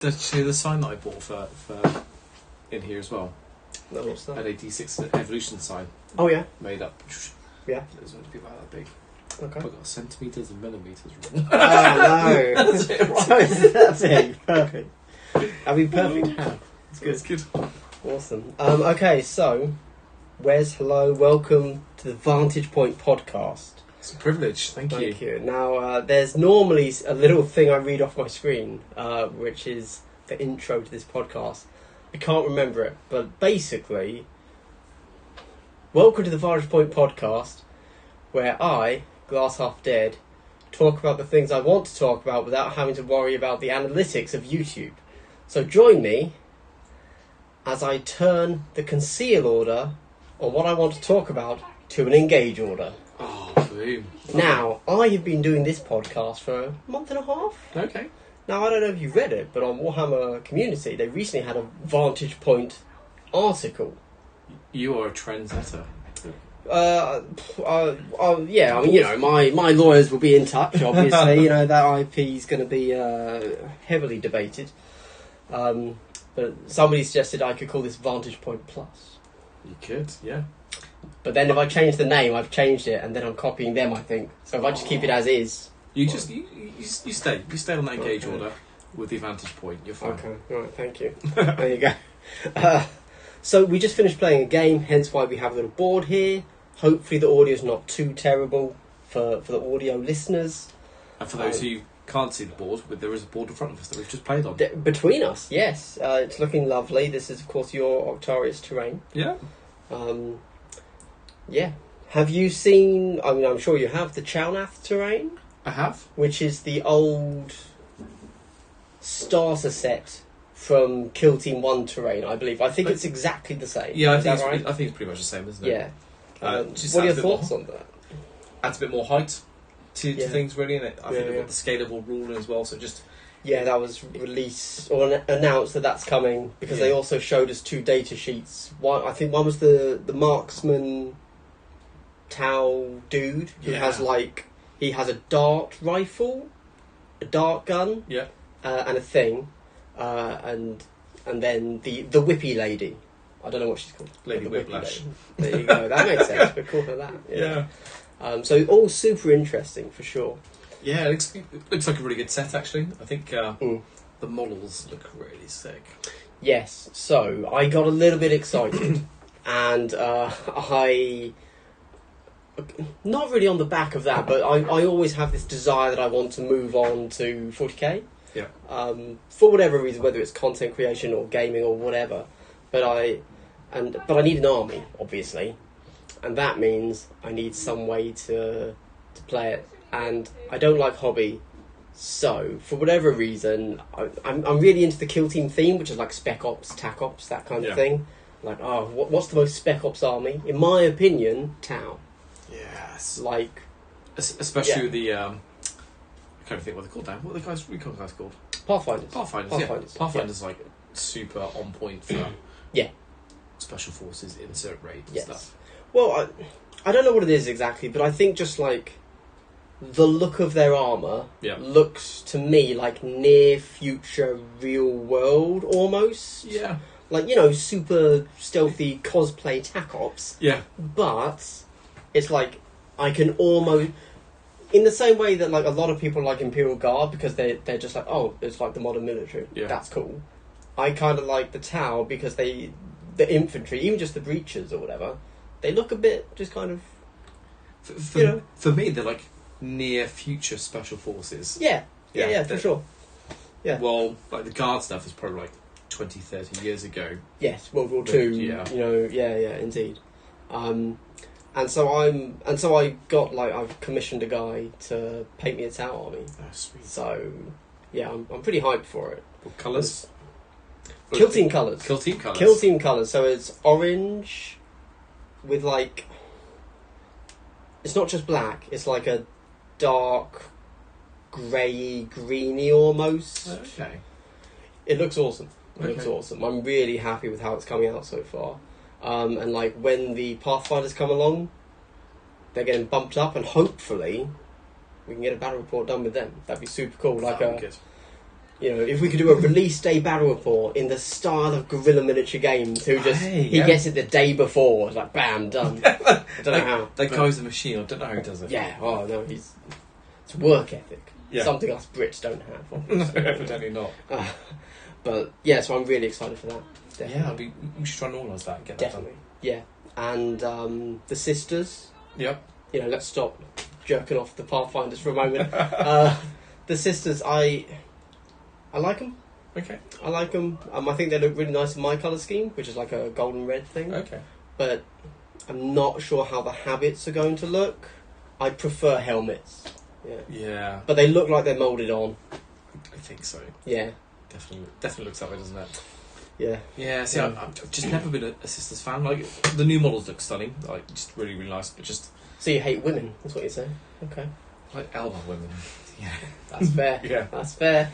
Did you see the sign that I bought for in here as well? No, what's that? An AD6 Evolution sign. Oh, yeah. Made up. Yeah. It was meant to be about that big. Okay. I got centimetres and millimetres wrong. Oh, no. That's it, right? So that's it. Perfect. I mean, perfect how? It's good. It's good. Awesome. Okay, so, hello, welcome to the Vantage Point podcast. It's a privilege. Thank you. Now, there's normally a little thing I read off my screen, which is the intro to this podcast. I can't remember it, but basically, welcome to the Vantage Point podcast, where I, Glass Half Dead, talk about the things I want to talk about without having to worry about the analytics of YouTube. So join me as I turn the conceal order on what I want to talk about to an engage order. Oh, boom. Now, I have been doing this podcast for a month and a half. Okay. Now, I don't know if you've read it, but on Warhammer Community, they recently had a Vantage Point article. You are a trendsetter. Yeah, I mean, you know, my lawyers will be in touch, obviously. You know, that IP is going to be heavily debated. But somebody suggested I could call this Vantage Point Plus. You could, yeah. But then if I change the name, I've changed it, and then I'm copying them, I think. So if I just keep it as is... You stay on that engage order with the Vantage Point. You're fine. Okay, alright, thank you. There you go. So we just finished playing a game, hence why we have a little board here. Hopefully the audio's not too terrible for the audio listeners. And for those who can't see the board, there is a board in front of us that we've just played on. Between us, yes. It's looking lovely. This is, of course, your Octorious Terrain. Yeah. Yeah. Have you seen, I mean, I'm sure you have, the Chalnath Terrain? I have. Which is the old starter set from Kill Team 1 Terrain, I believe. I think it's exactly the same. Yeah, I think it's pretty much the same, isn't it? Yeah. Just what are your adds a bit thoughts more- on that? Adds a bit more height to things, really, and I think they've Yeah. got the scalable ruler as well, so just... Yeah, that was released or announced that's coming because they also showed us two data sheets. I think one was the marksman Tau dude who has he has a dart rifle, a dart gun, and a thing, and then the whippy lady. I don't know what she's called. Lady The Whiplash. Lady. There you go. That makes sense. But call her that. Yeah. So all super interesting for sure. Yeah, it looks like a really good set, actually. I think the models look really sick. Yes, so I got a little bit excited, and I... Not really on the back of that, but I always have this desire that I want to move on to 40k. Yeah. For whatever reason, whether it's content creation or gaming or whatever. But I need an army, obviously. And that means I need some way to play it. And I don't like hobby, so for whatever reason, I'm really into the Kill Team theme, which is like Spec Ops, Tac Ops, that kind of thing. Like, what's the most Spec Ops army? In my opinion, Tau. Yes. Like, especially with the I can't think what they're called now. What are the recon guys called? Pathfinders. Pathfinders like super on point for special forces, insert raids and stuff. Well, I don't know what it is exactly, but I think just like the look of their armour looks to me like near future real world almost. Yeah. Like, you know, super stealthy cosplay Tac Ops. Yeah. But it's like I can almost, in the same way that like a lot of people like Imperial Guard because they're just like, oh, it's like the modern military. Yeah. That's cool. I kind of like the Tau because the infantry, even just the breachers or whatever, they look a bit just kind of, For me, they're like near future special forces. Yeah, for sure. Yeah. Well, like the guard stuff is probably like 20, 30 years ago. Yes, World War II. Yeah. You know, indeed. And so I've commissioned a guy to paint me a Tau army. Oh, sweet. So, yeah, I'm pretty hyped for it. What colours? Kill Team colours. Kill Team colours. Kill Team colours. So it's orange with like, it's not just black. It's like a dark grey, greeny almost. Okay. It looks awesome. Looks awesome. I'm really happy with how it's coming out so far. And like when the Pathfinders come along, they're getting bumped up, and hopefully we can get a battle report done with them. That'd be super cool. Like good. You know, if we could do a release day battle report in the style of Guerrilla Miniature Games, who just he gets it the day before, it's like bam, done. I don't know how. That guy's a machine. I don't know how he does it. Yeah. Oh no, it's work ethic. Yeah. Something us Brits don't have. Obviously. No, evidently not. But yeah, so I'm really excited for that. Definitely. Yeah, we should try and organise that and get Definitely. that done. Yeah. And the sisters. Yep. You know, let's stop jerking off the Pathfinders for a moment. The sisters, I like them. Okay. I like them. I think they look really nice in my colour scheme, which is like a golden red thing. Okay. But I'm not sure how the habits are going to look. I prefer helmets. Yeah. Yeah. But they look like they're moulded on. I think so. Yeah. Definitely looks that way, doesn't it? Yeah. Yeah, see, I've just never been a Sisters fan. Like, the new models look stunning. Like, just really, really nice. But just... So you hate women, that's what you're saying? Okay. Like elbow women. Yeah. That's fair. Yeah. That's fair.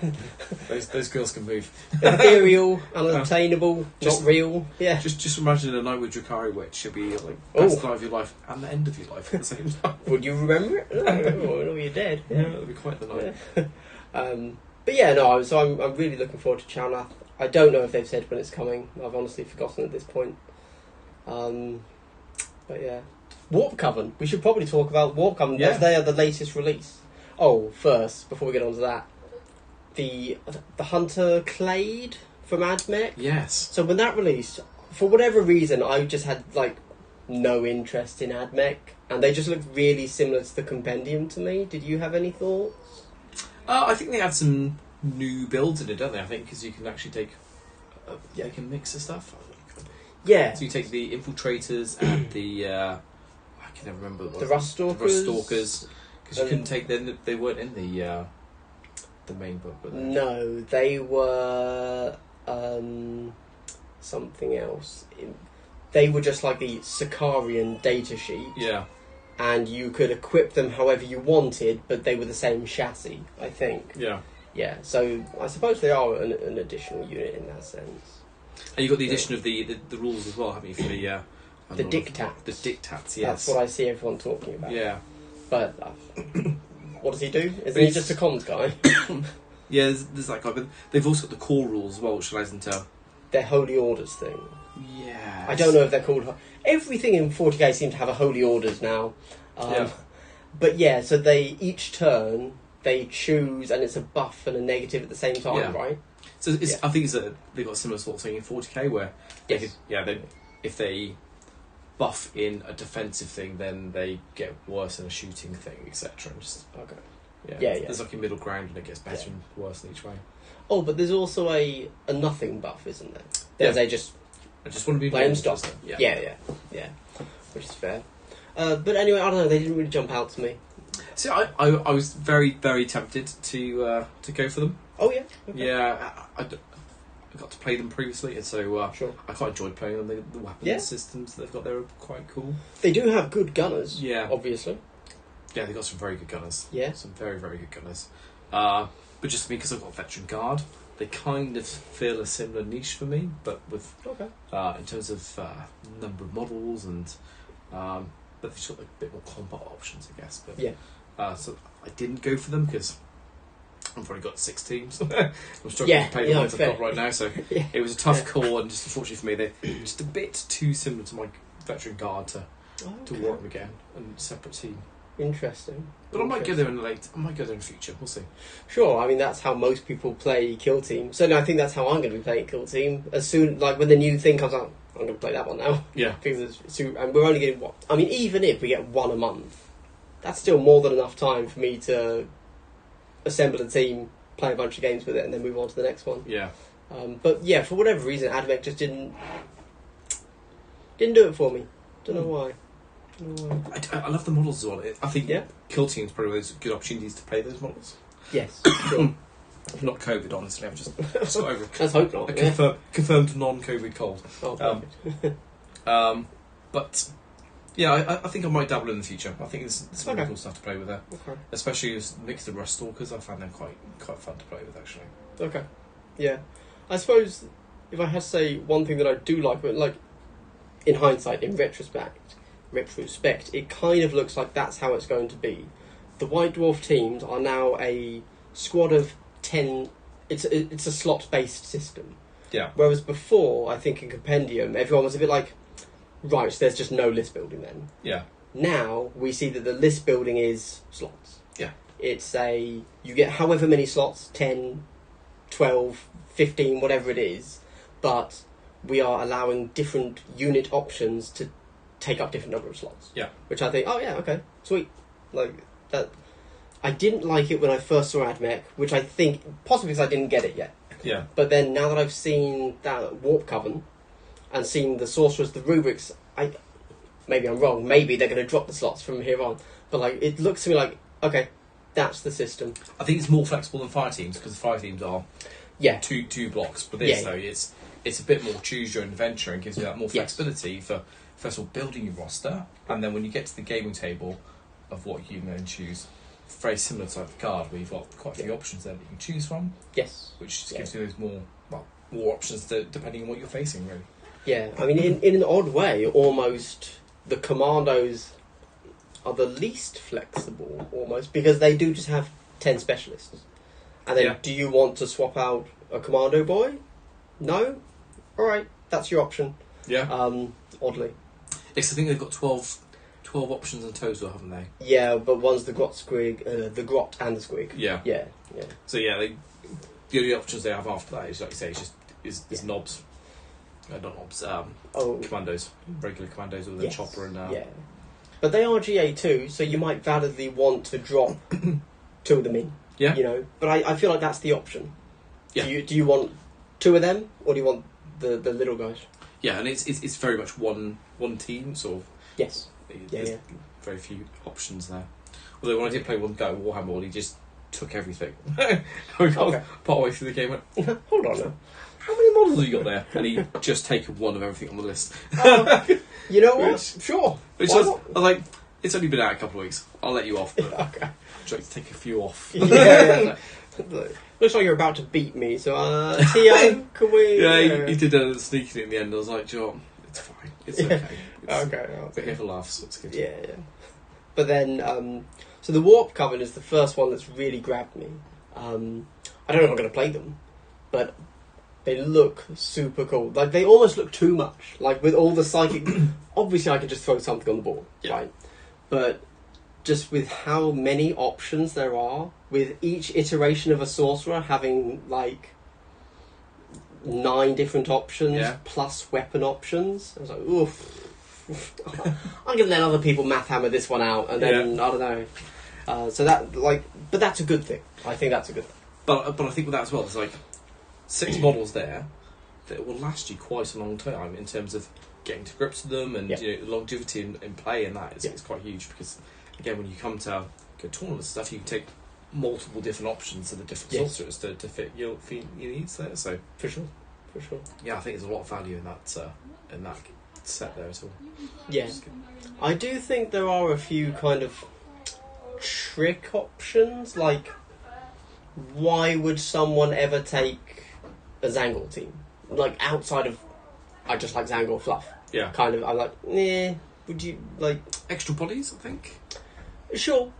Those girls can move. Ethereal, unattainable, Just- not real. Yeah. Just imagine a night with Drakari Witch should be like best night of your life and the end of your life at the same time. Would you remember it? No, you're dead. Yeah, that'd be quite the night. Yeah. But yeah, no. So I'm really looking forward to Chownath. I don't know if they've said when it's coming. I've honestly forgotten at this point. But yeah, Warp Coven. We should probably talk about Warp Coven as they are the latest release. Oh, first before we get on to that, the Hunter Clade from AdMech. Yes. So when that released, for whatever reason, I just had like no interest in AdMech, and they just looked really similar to the Compendium to me. Did you have any thoughts? I think they had some new builds in it, don't they? I think because you can actually take, they can mix the stuff. Yeah. So you take the infiltrators and the, I can never remember what the Rust Stalkers. Because you couldn't take them; they weren't in the main book, were they? No, they were something else. They were just like the Sicarian data sheet. Yeah. And you could equip them however you wanted, but they were the same chassis, I think. Yeah. Yeah, so I suppose they are an additional unit in that sense. And you got the addition of the rules as well, haven't you? For the diktats. The diktats, yes. That's what I see everyone talking about. Yeah. But what does he do? Isn't he just a comms guy? Yeah, there's that guy, but they've also got the core rules as well, which allows them to... Their Holy Orders thing. Yeah. I don't know if they're called... Everything in 40k seems to have a Holy Orders now. But yeah, so they each turn, they choose, and it's a buff and a negative at the same time, right? So I think they've got a similar sort of thing in 40k where if they buff in a defensive thing, then they get worse in a shooting thing, etc. Okay. Yeah. There's like a middle ground, and it gets better and worse in each way. Oh, but there's also a nothing buff, isn't there? There's I just want to be play and stop. Yeah. Which is fair. But anyway, I don't know. They didn't really jump out to me. See, I was very, very tempted to go for them. Oh yeah. Okay. Yeah, I got to play them previously, and so sure. I quite enjoyed playing them. The weapon systems that they've got there are quite cool. They do have good gunners. Yeah, obviously. Yeah, they've got some very good gunners. Yeah, some very, very good gunners. But just because I've got Veteran Guard, they kind of fill a similar niche for me, but with in terms of number of models and but they've just got like a bit more combat options, I guess. But so I didn't go for them because I've already got 6 teams. I'm struggling to play the ones I've got right now, so it was a tough call, and just unfortunately for me, they're just a bit too similar to my Veteran Guard to work them again and separate team. Interesting. But I might go there in future. We'll see. Sure. I mean, that's how most people play Kill Team. So no, I think that's how I'm going to be playing Kill Team. As soon, like when the new thing comes out, I'm going to play that one now. Yeah. Because and we're only getting even if we get one a month, that's still more than enough time for me to assemble a team, play a bunch of games with it, and then move on to the next one. Yeah. But yeah, for whatever reason, AdMech just didn't do it for me. Don't know why. I love the models as well. I think Kill Team's probably one of those good opportunities to play those models. Yes, sure. Not COVID, honestly. I've just got over it. Let's hope not. Confirmed non-COVID cold. But yeah, I think I might dabble in the future. I think there's some really cool stuff to play with there. Okay. Especially as mixed with Rust Stalkers, I find them quite fun to play with actually. Okay. Yeah. I suppose if I had to say one thing that I do like in hindsight, in retrospect, it kind of looks like that's how it's going to be. The White Dwarf teams are now a squad of 10 it's a slot based system. Yeah. Whereas before, I think in Compendium, everyone was a bit like, right, so there's just no list building then. Yeah. Now we see that the list building is slots. Yeah. It's you get however many slots, 10, 12, 15, whatever it is, but we are allowing different unit options to take up different number of slots. Yeah. Which I think, oh yeah, okay, sweet. Like that. I didn't like it when I first saw AdMech, which I think possibly because I didn't get it yet. Yeah. But then now that I've seen that Warp Coven and seen the sorcerers, the rubrics, maybe I'm wrong. Maybe they're going to drop the slots from here on. But like, it looks to me like, okay, that's the system. I think it's more flexible than fire teams because the fire teams are two blocks. But this though, it's a bit more choose your own adventure and gives you that more flexibility for first of all building your roster, and then when you get to the gaming table of what you can choose. Very similar type of card where you've got quite a few options there that you can choose from. Yes. Which just gives you those more options depending on what you're facing, really. Yeah, I mean, in an odd way, almost the commandos are the least flexible, almost, because they do just have 10 specialists. And then, do you want to swap out a commando boy? No? Alright, that's your option. Yeah. Oddly. Yes, I think they've got 12 options in total, haven't they? Yeah, but one's the grot squig, the grot and the squig. Yeah. Yeah. So the only options they have after that is, like you say, is knobs. Not knobs, commandos. Regular commandos with a chopper and... Yeah. But they are GA too, so you might validly want to drop two of them in. Yeah. You know, but I feel like that's the option. Yeah. Do you want two of them, or do you want the little guys? Yeah, and it's very much one team, sort of. Yes. There's very few options there. Although when I did play one guy with Warhammer, he just took everything. We got part way through the game. Went, hold on now. How many models have you got there? And he just taken one of everything on the list. You know what? Sure. I was like, it's only been out a couple of weeks. I'll let you off. But okay. I'd like to take a few off. Looks like you're about to beat me, so Tio, can we... Yeah, he did sneaking in the end. I was like, John, it's fine. It's okay. We're here for laughs, so it's good. Yeah. But then, so the Warp Coven is the first one that's really grabbed me. I don't know if I'm going to play them, but they look super cool. Like, they almost look too much. Like, with all the psychic... Obviously, I could just throw something on the board, right? But just with how many options there are, with each iteration of a sorcerer having, like, 9 different options, plus weapon options, I was like, oof. I'm going to let other people math hammer this one out, and then, I don't know. So that, like... But that's a good thing. I think that's a good thing. But I think with that as well, there's, like, 6 models there that will last you quite a long time in terms of getting to grips with them, and you know, longevity in play, and that is quite huge, because again, when you come to go tournaments and stuff, you can take multiple different options of the different sorcerers to fit your needs there. So for sure. Yeah, I think there's a lot of value in that set there as well. Yeah, I do think there are a few kind of trick options. Like, why would someone ever take a Zangor team? Like, outside of, I just like Zangor fluff. Yeah. Kind of, I'm like, would you, like... Extra bodies, I think? Sure,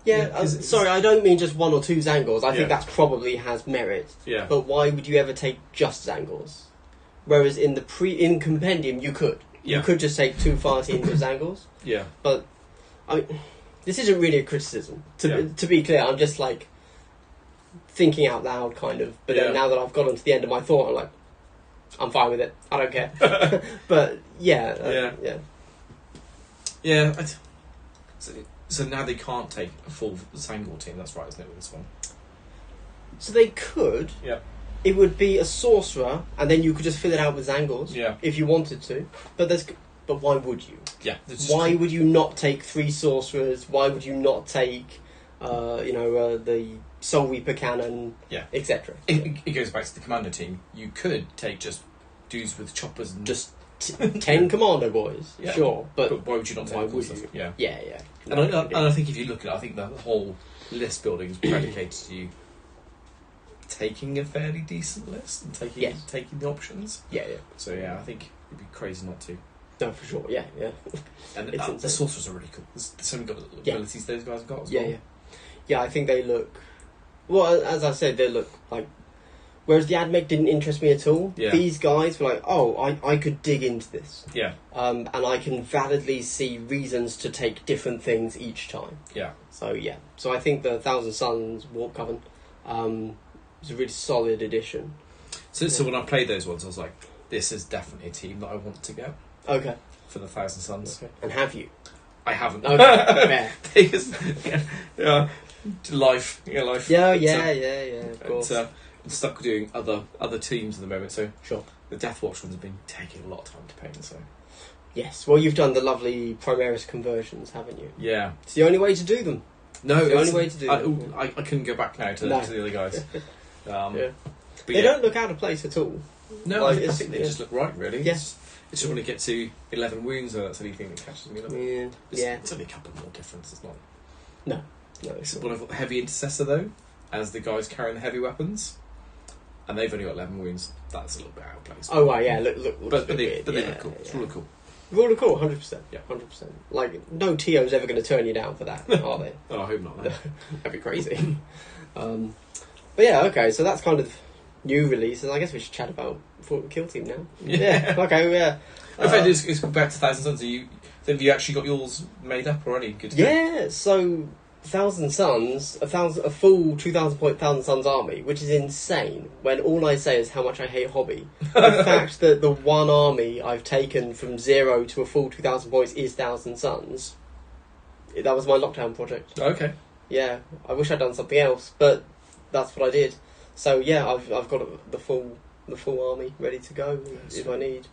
sorry, I don't mean just 1 or 2 Zangors. I think that probably has merit. Yeah. But why would you ever take just Zangors? Whereas in in Compendium, you could. You could just take 2 fire teams of Zangors. Yeah. But, I mean, this isn't really a criticism. To be clear, I'm just, like, thinking out loud, kind of. But then now that I've gotten to the end of my thought, I'm like, I'm fine with it. I don't care. But, yeah. So now they can't take a full Zangor team, that's right, isn't it, with this one? So they could. Yeah. It would be a sorcerer, and then you could just fill it out with Zangors if you wanted to. But why would you? Yeah. Why would you not take 3 sorcerers? Why would you not take, the Soul Reaper cannon, etc.? It goes back to the commander team. You could take just dudes with choppers and just 10 commando boys, sure. But why would you not take why all would stuff? you? Yeah. Yeah. And I think if you look at it, I think the whole list building is predicated to you taking a fairly decent list and taking the options. Yeah. So I think it'd be crazy not to. No, for sure. Yeah. And the sorcerers are really cool. There's so many abilities those guys have got as well. Yeah. I think they look... Well, as I said, they look like Whereas the AdMech didn't interest me at all. Yeah. These guys were like, oh, I could dig into this. Yeah. And I can validly see reasons to take different things each time. Yeah. So, yeah. So I think the Thousand Suns Warp Coven is a really solid addition. So when I played those ones, I was like, this is definitely a team that I want to get. Okay. For the Thousand Suns. Okay. And have you? I haven't. Okay. Yeah. Life. Yeah, life. Yeah, of course. I'm stuck doing other teams at the moment, so Sure. the Deathwatch ones have been taking a lot of time to paint, so... Yes, well, you've done the lovely Primaris conversions, haven't you? Yeah. It's the only way to do them. No, it's the only way to do them. I couldn't go back now to the other guys. Yeah. They don't look out of place at all. No, Like, I think they just look right, really. Yeah. It's just when you get to 11 wounds, that's anything that catches me. It's only a couple more difference, it's not... No, It's one of the heavy intercessor, though, as the guys carrying the heavy weapons. And they've only got 11 wounds. That's a little bit out of place. Oh, right, yeah, look. But they look cool. It's really cool. Really cool, 100%. Yeah. 100%. Like, no TO's ever going to turn you down for that, are they? Oh, I hope not. No. That'd be crazy. But yeah, okay, so that's kind of new releases. I guess we should chat about Kill Team now. Yeah, okay, yeah. In fact, it's back to Thousand Suns. Have you actually got yours made up already? Good to go. Yeah, so Thousand Suns, a full 2,000 point Thousand Suns army, which is insane. When all I say is how much I hate Hobby. The fact that the one army I've taken from 0 to a full 2,000 points is Thousand Suns. That was my lockdown project. Okay. Yeah, I wish I'd done something else, but that's what I did. So yeah, I've got the full army ready to go if I need.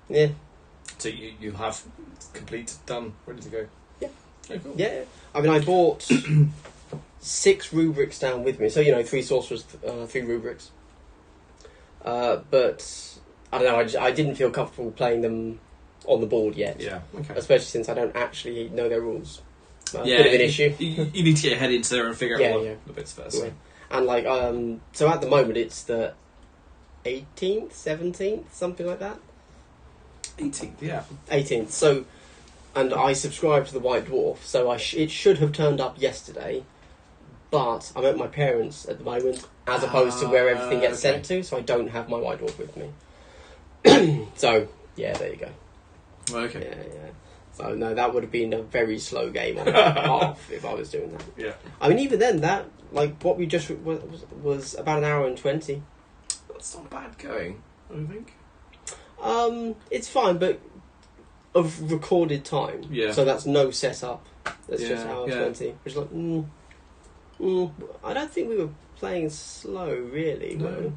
Yeah. So you have complete, done, ready to go. Yeah. Oh, cool. Yeah. I mean, I bought 6 rubrics down with me. So 3 sorcerers, 3 rubrics. But I don't know. I didn't feel comfortable playing them on the board yet. Yeah. Okay. Especially since I don't actually know their rules. Yeah, bit of an issue. You need to get your head into there and figure out all the bits first. Yeah. And so at the moment it's the 18th, 17th, something like that. 18th, yeah. 18th. So, and I subscribe to the White Dwarf, so it should have turned up yesterday, but I'm at my parents' at the moment, as opposed to where everything gets sent to, so I don't have my White Dwarf with me. So, yeah, there you go. Okay. Yeah. So, no, that would have been a very slow game on my behalf if I was doing that. Yeah. I mean, even then, what we just was about an hour and 20. That's not bad going, I don't think. It's fine, but of recorded time. Yeah. So that's no setup. That's just Yeah, hour yeah. 20. Which is like, I don't think we were playing slow, really. No.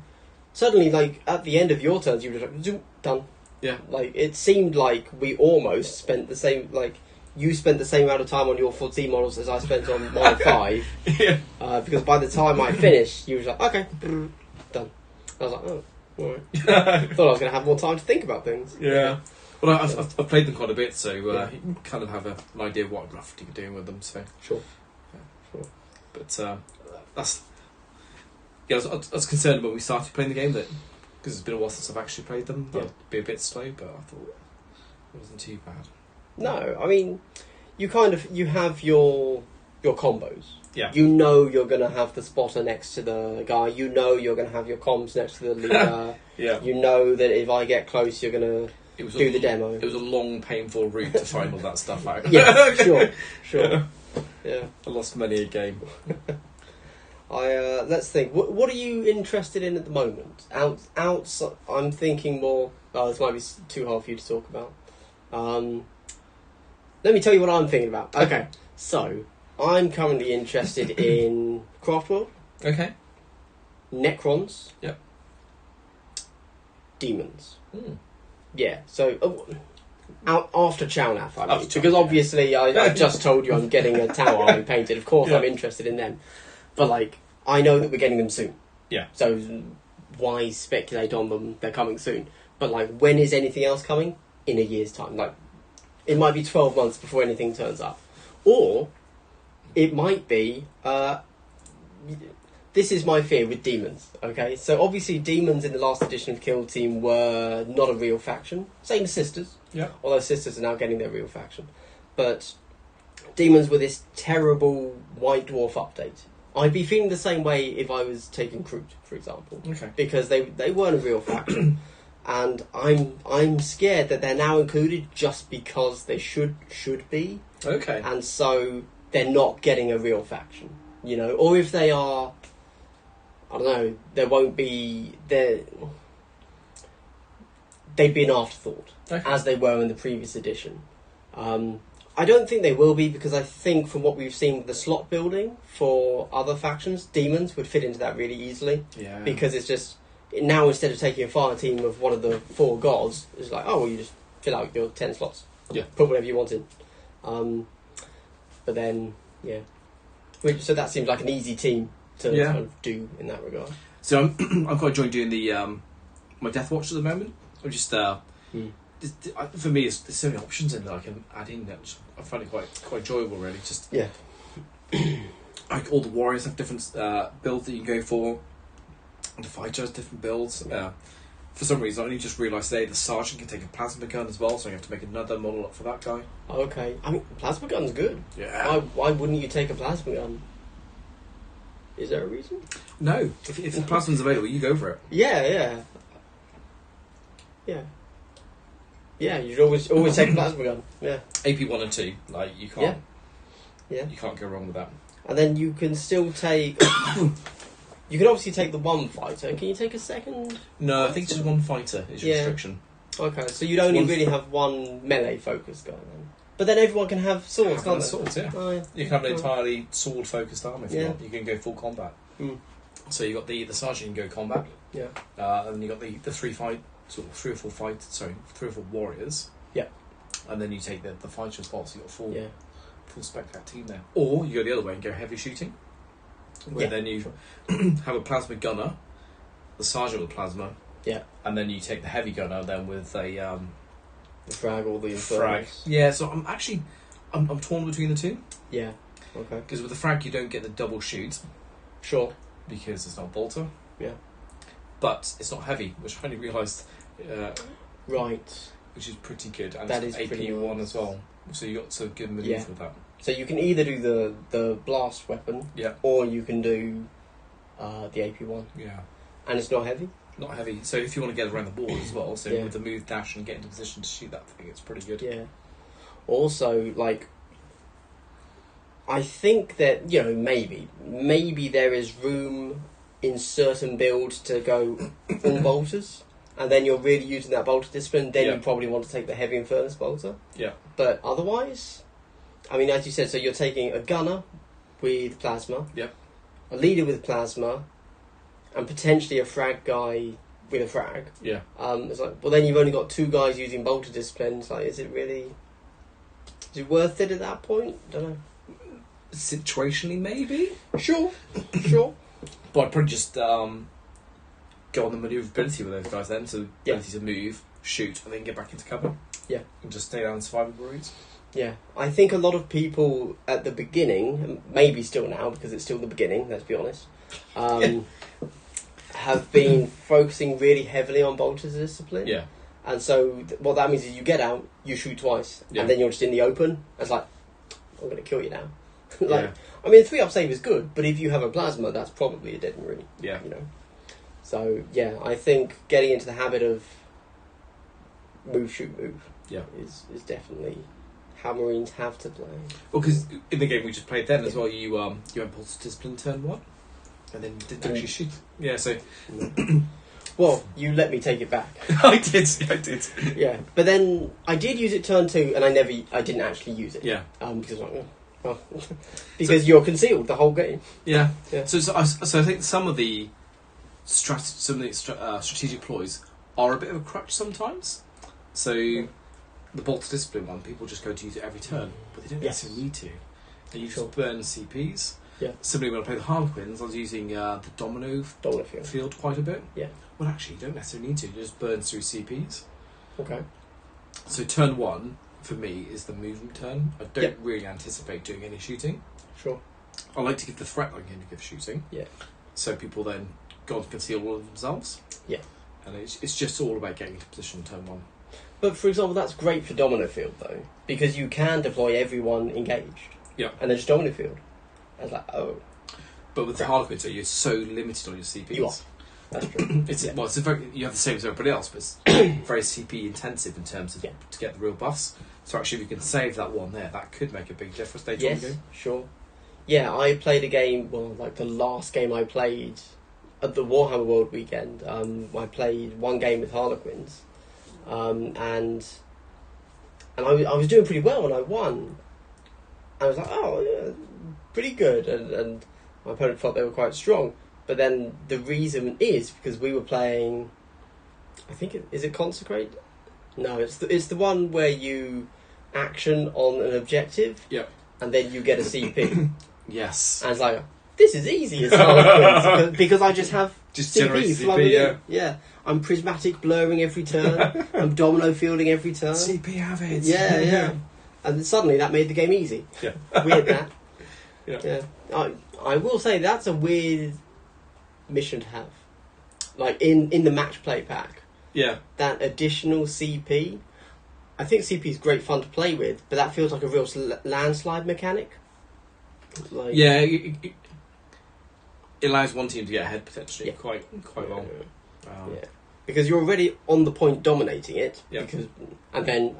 Suddenly, like, at the end of your turns, you were just like, zoom, done. Yeah. Like, it seemed like we almost spent the same, like, you spent the same amount of time on your 14 models as I spent on my 5. Yeah. Because by the time I finished, you were like, okay, done. I was like, oh, alright. Thought I was going to have more time to think about things. Yeah. Well, I've played them quite a bit, so you can kind of have an idea of what roughly you're doing with them. So Sure. But that's... Yeah, I was concerned when we started playing the game that... Because it's been a while since I've actually played them, that it'd be a bit slow, but I thought it wasn't too bad. No, I mean, you have your combos. Yeah. You know you're going to have the spotter next to the guy. You know you're going to have your comms next to the leader. Yeah. You know that if I get close, you're going to do the demo. It was a long, painful route to find all that stuff out. Yeah, sure. Yeah. I lost many a game. Let's think. What are you interested in at the moment? Outside, I'm thinking more. Oh, this might be too hard for you to talk about. Let me tell you what I'm thinking about. Okay, so I'm currently interested in Craftworld. Okay. Necrons. Yep. Demons. Mm. Yeah. So after Chownath, I mean, After because Chownath, obviously I just told you I'm getting a tower army painted. Of course, I'm interested in them. But, like, I know that we're getting them soon. Yeah. So, why speculate on them? They're coming soon. But, like, when is anything else coming? In a year's time. Like, it might be 12 months before anything turns up. Or, it might be... this is my fear with demons, okay? So, obviously, demons in the last edition of Kill Team were not a real faction. Same as Sisters. Yeah. Although Sisters are now getting their real faction. But demons were this terrible White Dwarf update. I'd be feeling the same way if I was taking Kroot, for example. Okay. Because they weren't a real faction. And I'm scared that they're now included just because they should be. Okay. And so they're not getting a real faction. You know, or if they are, I don't know, there won't be they'd be an afterthought, as they were in the previous edition. I don't think they will be, because I think from what we've seen with the slot building for other factions, demons would fit into that really easily. Yeah. Because it's just, now instead of taking a fire team of one of the 4 gods, it's like, oh, well, you just fill out your 10 slots. Yeah. Put whatever you want in. But then, yeah. So that seems like an easy team to kind of do in that regard. So I'm quite enjoying doing the my Death Watch at the moment. I'm just for me, there's so many options in that I can add in. That I find it quite enjoyable, really. Just like all the warriors have different builds that you can go for. And the fighter has different builds. For some reason, I only just realised today the sergeant can take a plasma gun as well, so I have to make another model up for that guy. Okay, I mean, plasma gun's good. Yeah. Why wouldn't you take a plasma gun? Is there a reason? No, if the plasma's available, you go for it. Yeah. You should always take a plasma gun. Yeah. AP 1 and 2, like you can't. Yeah. You can't go wrong with that. And then you can still take. You can obviously take the one fighter. Can you take a second? No, I think just one fighter is your restriction. Okay, so you'd only really have one melee focus guy then. But then everyone can have swords, can't they? Swords, yeah. Oh, yeah. You can have an entirely sword focused army if you want. You can go full combat. Mm. So you got the sergeant, you can go combat. Yeah. And then you got the three or four warriors. Yeah. And then you take the fighter as well, so you got full spec team there. Or you go the other way and go heavy shooting. Where then you have a plasma gunner, the sergeant with plasma. Yeah. And then you take the heavy gunner then with a the frag or the frag. Yeah, so I'm torn between the two. Yeah. Okay. Because with the frag you don't get the double shoot. Sure. Because it's not bolter. Yeah. But it's not heavy, which I only realised. Right. Which is pretty good, and that it's is pretty AP1 nice. as well. So you got some good manoeuvre with that. So you can either do the blast weapon, or you can do the AP1. Yeah. And it's not heavy? Not heavy. So if you want to get around the board as well, so with the move, dash, and get into position to shoot that thing, it's pretty good. Yeah. Also, like, I think that, maybe there is room in certain builds to go all bolters, and then you're really using that bolter discipline, then you probably want to take the heavy Infernus bolter. Yeah. But otherwise, I mean, as you said, so you're taking a gunner with plasma, a leader with plasma, and potentially a frag guy with a frag. Yeah. It's like, well, then you've only got 2 guys using bolter disciplines. Like, is it worth it at that point? Don't know. Situationally, maybe. Sure. But I'd probably just go on the manoeuvrability with those guys then, so ability to move, shoot, and then get back into cover. Yeah. And just stay down the survival routes. Yeah, I think a lot of people at the beginning, maybe still now because it's still the beginning, let's be honest, have been focusing really heavily on bolter discipline. Yeah. And so what that means is you get out, you shoot twice, and then you're just in the open. It's like, I'm going to kill you now. I mean, 3-up save is good, but if you have a plasma, that's probably a dead and ring. Yeah. So, I think getting into the habit of move, shoot, move is definitely how Marines have to play. Well, because in the game we just played then as well, you impulse discipline turn 1, and then didn't actually shoot. Yeah, so... Well, you let me take it back. I did. Yeah, but then I did use it turn 2, and I didn't actually use it. Yeah. Because you're concealed the whole game. Yeah. So I think some of the strategic ploys are a bit of a crutch sometimes. So the bolter discipline one, people just go to use it every turn, but they don't necessarily need to. They just burn CPs. Yeah. Similarly, when I play the Harlequins, I was using the domino field quite a bit. Yeah. Well, actually, you don't necessarily need to. You just burn through CPs. Okay. So turn 1 for me is the movement turn. I don't really anticipate doing any shooting. Sure. I like to give the threat I'm going to give shooting. Yeah. So people then go on to conceal all of themselves. Yeah. And it's just all about getting into position turn 1. But for example, that's great for domino field though, because you can deploy everyone engaged. Yeah. And then just domino field. I was like, oh. But with the Harlequins, you're so limited on your CPs. You are. That's true. You have the same as everybody else, but it's very CP intensive in terms of to get the real buffs. So actually, if you can save that one there, that could make a big difference later on in the game. Sure. Yeah, I played a game. Well, like the last game I played at the Warhammer World weekend. I played one game with Harlequins, and I was doing pretty well, and I won. I was like, oh, yeah, pretty good, and my opponent thought they were quite strong. But then the reason is because we were playing. I think is it Consecrate? No, it's the one where you action on an objective. Yep. And then you get a CP. Yes. And it's like, this is easy as Harlequins because I just have CP flowing in. Yeah. I'm prismatic blurring every turn. I'm domino fielding every turn. CP have it. Yeah. And then suddenly that made the game easy. Yeah. Weird that. Yeah. I will say that's a weird mission to have. Like in the match play pack. Yeah. That additional CP. I think CP is great fun to play with, but that feels like a real landslide mechanic. Like, it allows one team to get ahead potentially quite well. Because you're already on the point dominating it. Yeah. And then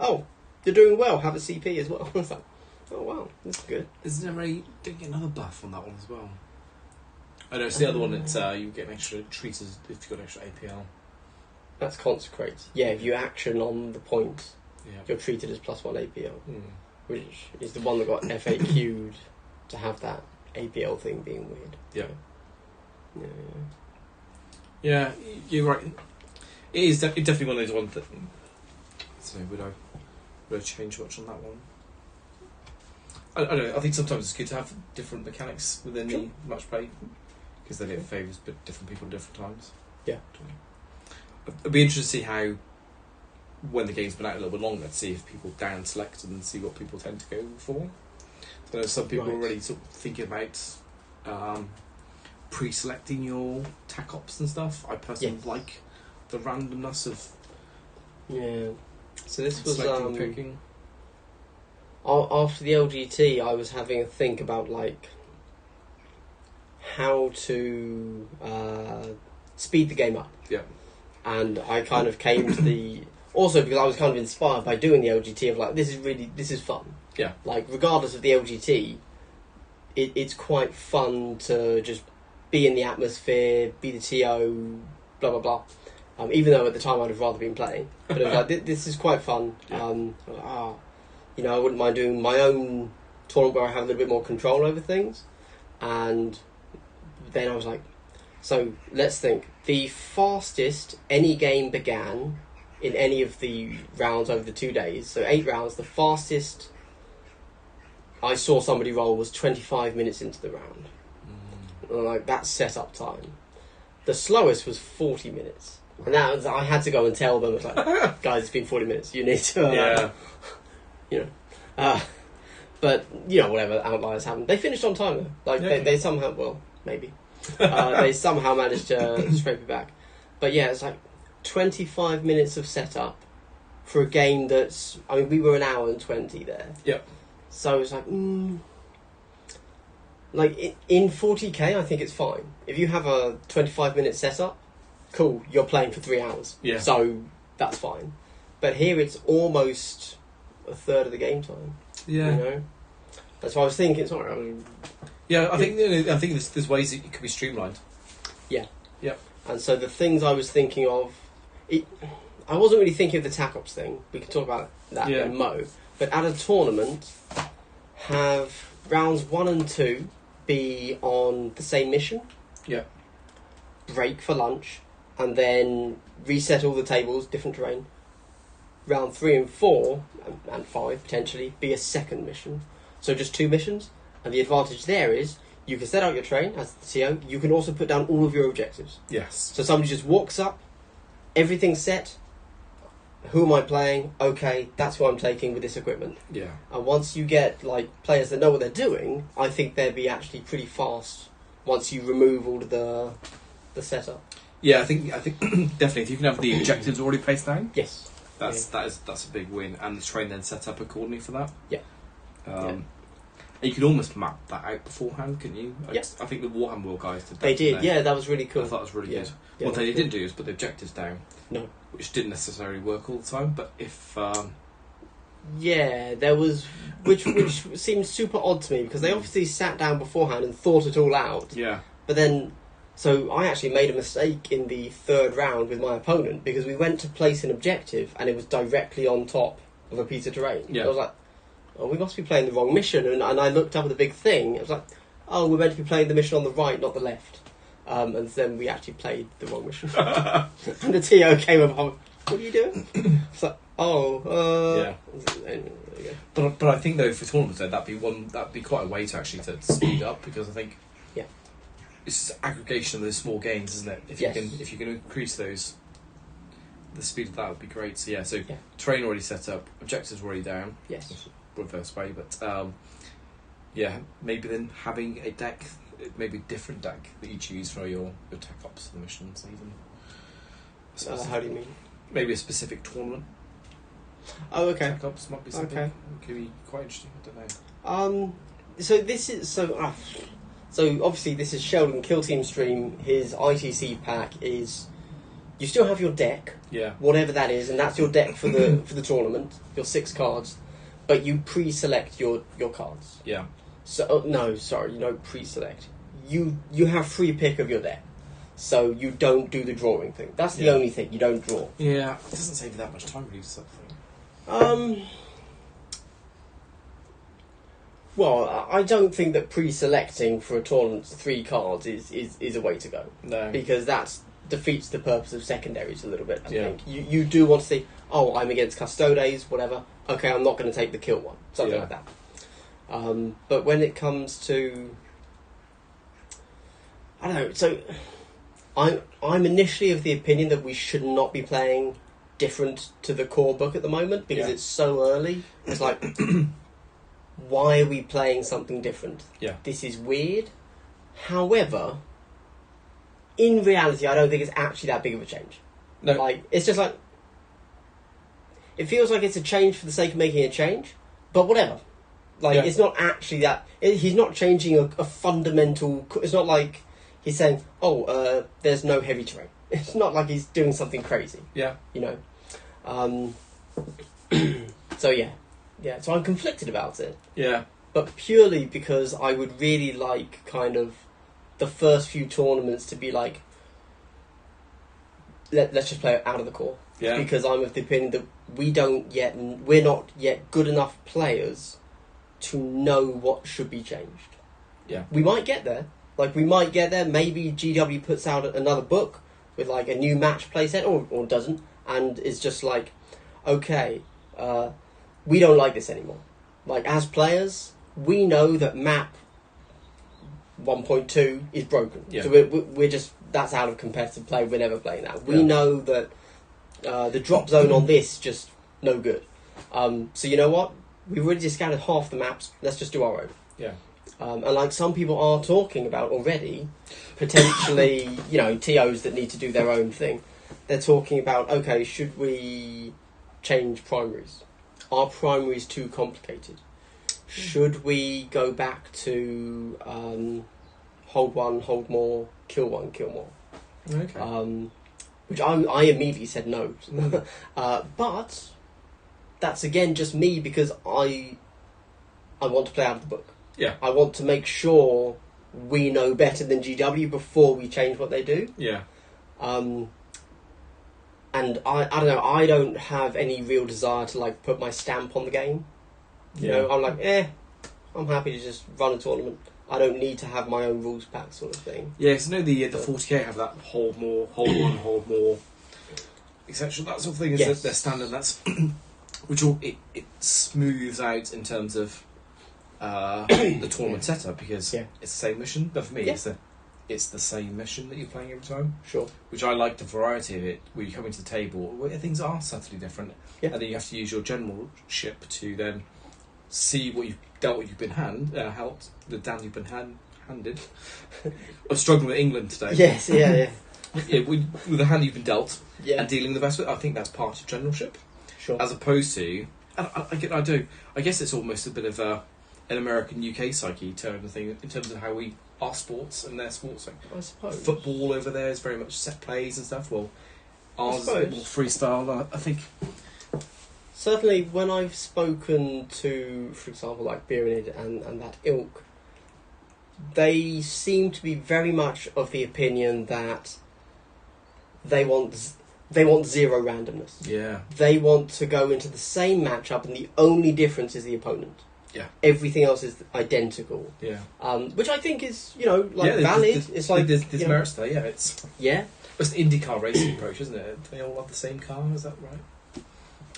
you're doing well. Have a CP as well. It's like, oh wow, this is good. Is there did you get another buff on that one as well? I know it's the other one that you get an extra treat if you've got an extra APL. That's Consecrate. Yeah, if you action on the point, you're treated as +1 APL, which is the one that got FAQ'd to have that APL thing being weird. Yeah, you're right. It is definitely one of those ones that. So would I change much on that one? I don't know. I think sometimes it's good to have different mechanics within the match play because then it favours different people at different times. Yeah. It'd be interesting to see how, when the game's been out a little bit longer, to see if people down select and see what people tend to go for. So I know some people are already sort of thinking about pre-selecting your tac ops and stuff. I personally like the randomness of So this was selecting, picking. After the LGT, I was having a think about like how to speed the game up. Yeah. And I kind of came to the... Also because I was kind of inspired by doing the LGT of like, this is fun. Yeah. Like, regardless of the LGT, it's quite fun to just be in the atmosphere, be the TO, blah, blah, blah. Even though at the time I'd have rather been playing. But it was like, this is quite fun. Yeah. I wouldn't mind doing my own tournament where I have a little bit more control over things. And then I was like, so let's think. The fastest any game began in any of the rounds over the 2 days, so 8 rounds, the fastest I saw somebody roll was 25 minutes into the round. And like, that's setup time. The slowest was 40 minutes. And that was, I had to go and tell them, it's like, guys, it's been 40 minutes, you need to... but, whatever, outliers happen. They finished on time, though. Like, they somehow... Well, maybe. They somehow managed to scrape it back. But yeah, it's like 25 minutes of setup for a game that's... I mean, we were an hour and 20 there. Yep. So it's like... Like, in 40k, I think it's fine. If you have a 25-minute setup, cool, you're playing for 3 hours. Yeah. So, that's fine. But here it's almost a third of the game time. Yeah. That's why I was thinking, I think there's ways it could be streamlined. Yeah. Yep. And so the things I was thinking of... I wasn't really thinking of the tac ops thing. We could talk about that in Mo. But at a tournament, have rounds 1 and 2 be on the same mission. Yeah. Break for lunch, and then reset all the tables, different terrain. Round 3 and 4, and 5 potentially, be a second mission. So just 2 missions. And the advantage there is you can set out your train as the TO. You can also put down all of your objectives. Yes. So somebody just walks up, everything's set. Who am I playing? Okay, that's who I'm taking with this equipment. Yeah. And once you get like players that know what they're doing, I think they'd be actually pretty fast once you remove all of the setup. Yeah, I think definitely if you can have the objectives already placed down. Yes. That's a big win, and the train then set up accordingly for that. Yeah. And you can almost map that out beforehand, couldn't you? Yes. I think the Warhammer World guys did that. They did, didn't yeah, that was really I cool. thought it was really good. Yeah, One thing they didn't do is put the objectives down. No. Which didn't necessarily work all the time, but if... Yeah, there was... Which seemed super odd to me, because they obviously sat down beforehand and thought it all out. Yeah. But then... So I actually made a mistake in the third round with my opponent, because we went to place an objective, and it was directly on top of a piece of terrain. Yeah. I was like, oh, we must be playing the wrong mission. And I looked up at the big thing. It was like, oh, we're meant to be playing the mission on the right, not the left. And then we actually played the wrong mission. And the TO came up, what are you doing? It's like, Yeah. Anyway, there you go. But I think, though, for tournaments, though, that'd be quite a way to actually to speed up, because I think... Yeah. It's just aggregation of those small gains, isn't it? If Yes. you can increase those... The speed of that would be great. So, yeah, Yeah. terrain already set up, objectives already down. Yes. Reverse way, but yeah, maybe then having a deck, maybe a different deck that you choose for your tech ops for the missions, even. How do you mean? Maybe a specific tournament. Oh, okay. Tech ops might be something. Okay. Could be quite interesting. I don't know. So this is so obviously this is Sheldon Killteam stream. His ITC pack is you still have your deck, Yeah. whatever that is, and that's your deck for the tournament. Your 6 cards, but you pre-select your cards. Yeah. So no, sorry, you don't pre-select. You have free pick of your deck, so you don't do the drawing thing. That's the only thing, you don't draw. Yeah. It doesn't save you that much time really, something. Well, I don't think that pre-selecting for a tournament 3 cards is a way to go. No. Because that defeats the purpose of secondaries a little bit, I Yeah. think. You do want to say, oh, I'm against Custodes, whatever. Okay, I'm not going to take the kill one. Something Yeah. like that. But when it comes to... I don't know, so... I'm initially of the opinion that we should not be playing different to the core book at the moment, because Yeah. it's so early. It's like... Why are we playing something different? Yeah. This is weird. However, in reality, I don't think it's actually that big of a change. No. Like, it's just like... It feels like it's a change for the sake of making a change, but whatever. Like, Yeah. it's not actually that... he's not changing a fundamental... It's not like he's saying, oh, there's no heavy terrain. It's not like he's doing something crazy, Yeah. you know? So, yeah. Yeah, so I'm conflicted about it. Yeah. But purely because I would really like kind of the first few tournaments to be like, let's just play it out of the core. Yeah. Because I'm of the opinion that we're not yet good enough players to know what should be changed. Yeah. We might get there. Like, we might get there. Maybe GW puts out another book with like a new match playset, or doesn't, and it's just like, okay, we don't like this anymore. Like, as players, we know that map 1.2 is broken. Yeah. So we're just, that's out of competitive play, we're never playing that. We know that the drop zone on this, just no good. So you know what? We've already discounted half the maps, let's just do our own. Yeah. And like some people are talking about already, potentially, you know, TOs that need to do their own thing. They're talking about, okay, should we change primaries? Are primaries too complicated? Should we go back to hold one, hold more, kill one, kill more? Okay. Which I immediately said no. But that's again just me, because I want to play out of the book. Yeah. I want to make sure we know better than GW before we change what they do. Yeah. And I don't know, I don't have any real desire to like put my stamp on the game. You know, I'm like, I'm happy to just run a tournament. I don't need to have my own rules pack sort of thing. Yeah, because I know the 40k have that hold more, hold one, hold more, etc. That sort of thing is Yes. their standard. That's which all it smooths out in terms of the tournament setup, because it's the same mission. But for me, it's the same mission that you're playing every time. Sure. Which I like the variety of it, where you come into the table where things are subtly different, and then you have to use your generalship to then see what you've dealt with. You've been helped the down you've been handed. I'm struggling with England today. Yes, yeah. With the hand you've been dealt, Yeah. and dealing the best with. I think that's part of generalship, Sure. as opposed to. I do. I guess it's almost a bit of a. an American UK psyche turn of thing in terms of how we our sports and their sports. Like I suppose football over there is very much set plays and stuff. Well, ours is a bit more freestyle. I think. Certainly, when I've spoken to, for example, like Beerenid and that ilk, they seem to be very much of the opinion that they want zero randomness. Yeah. They want to go into the same matchup, and the only difference is the opponent. Yeah. Everything else is identical. Yeah. Which I think is, valid. It's like there's merits there. Yeah, it's it's an IndyCar racing approach, isn't it? They all have the same car. Is that right?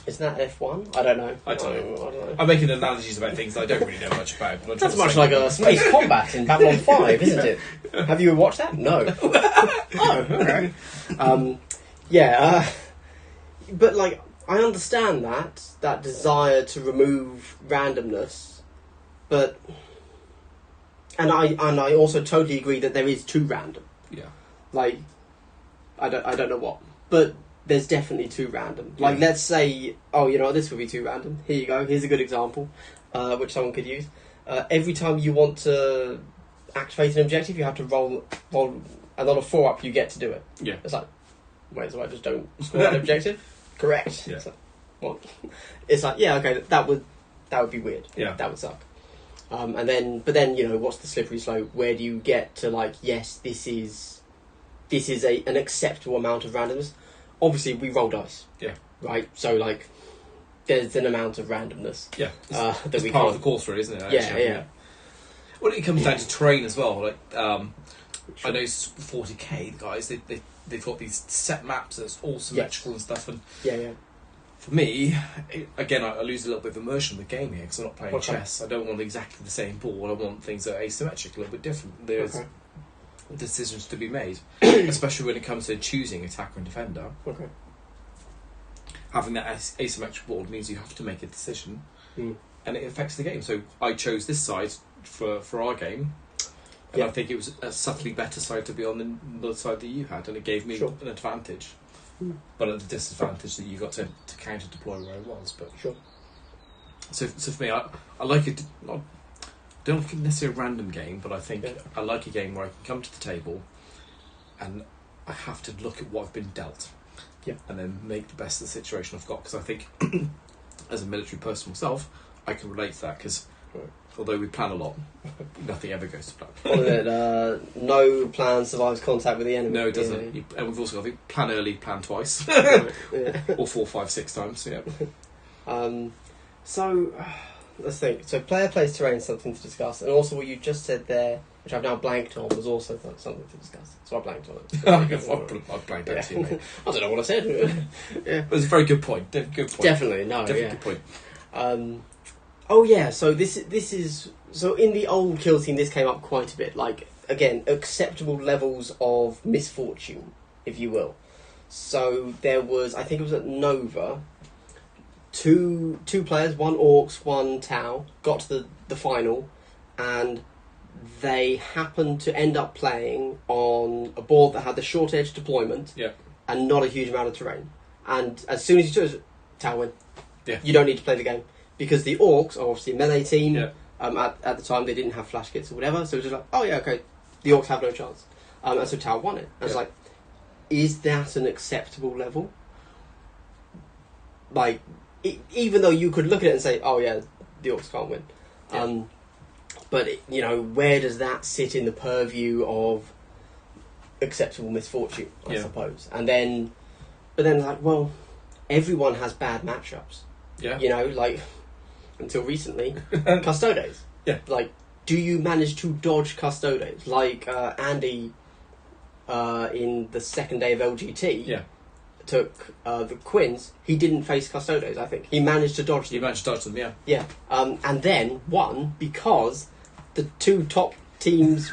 Isn't that F1? I don't know. I don't know. I'm making analogies about things I don't really know much about. But that's much like a space combat in Babylon 5, isn't it? Have you watched that? No. Oh, okay. But like, I understand that desire to remove randomness, but and I also totally agree that there is too random. Yeah. Like, I don't know what, but there's definitely too random. Like, let's say, this would be too random. Here you go. Here's a good example, which someone could use. Every time you want to activate an objective, you have to roll, and on a 4-up, you get to do it. Yeah. It's like, wait, so I just don't score that objective? Correct. Yeah. It's like, what? It's like, yeah, okay, that would be weird. Yeah. That would suck. But then, what's the slippery slope? Where do you get to, like, yes, this is an acceptable amount of randomness? Obviously, we roll dice. Yeah. Right? So, like, there's an amount of randomness. Yeah. That it's we part can't... of the course, really, isn't it? Actually? Yeah. Well, it comes down to terrain as well. Like, I know 40k guys, they've got these set maps that's all symmetrical and stuff. And for me, I lose a little bit of immersion with the game here because I'm not playing chess. I don't want exactly the same ball. I want things that are asymmetric, a little bit different. There's decisions to be made, especially when it comes to choosing attacker and defender. Okay. Having that asymmetric board means you have to make a decision, and it affects the game. So I chose this side for our game, and I think it was a subtly better side to be on than the side that you had, and it gave me an advantage, but at the disadvantage that you got to counter deploy where I was. But so for me, I like it. I don't think necessarily a random game, but I think I like a game where I can come to the table and I have to look at what I've been dealt and then make the best of the situation I've got. Because I think, as a military person myself, I can relate to that because although we plan a lot, nothing ever goes to plan. What is it? No plan survives contact with the enemy. No, it doesn't. Yeah. And we've also got to plan early, plan twice. Or 4, 5, 6 times, So... Let's think. So player plays terrain is something to discuss, and also what you just said there, which I've now blanked on, was also something to discuss. So I blanked on it. I've blanked out too, mate. I don't know what I said. It was a very good point. Definitely, no. Definitely good point. So this is so in the old kill team, this came up quite a bit. Like, again, acceptable levels of misfortune, if you will. So there was, I think it was at Nova. Two players, one Orcs, one Tau, got to the final, and they happened to end up playing on a board that had the short edge deployment and not a huge amount of terrain. And as soon as you chose Tau win. Yeah. You don't need to play the game. Because the Orcs are obviously a melee team. Yeah. At the time they didn't have flash kits or whatever, so it was just like, oh yeah, okay, the Orcs have no chance. And so Tau won it. And it's like, is that an acceptable level? Like, even though you could look at it and say, oh yeah, the Orcs can't win. But, where does that sit in the purview of acceptable misfortune, I suppose? But then like, well, everyone has bad matchups. Yeah. Like, until recently, Custodes. Yeah. Like, do you manage to dodge Custodes? Like, Andy, in the second day of LGT, took the Quins. He didn't face Custodes, I think. He managed to dodge them. He managed to dodge them, yeah. Yeah. And then won because the two top teams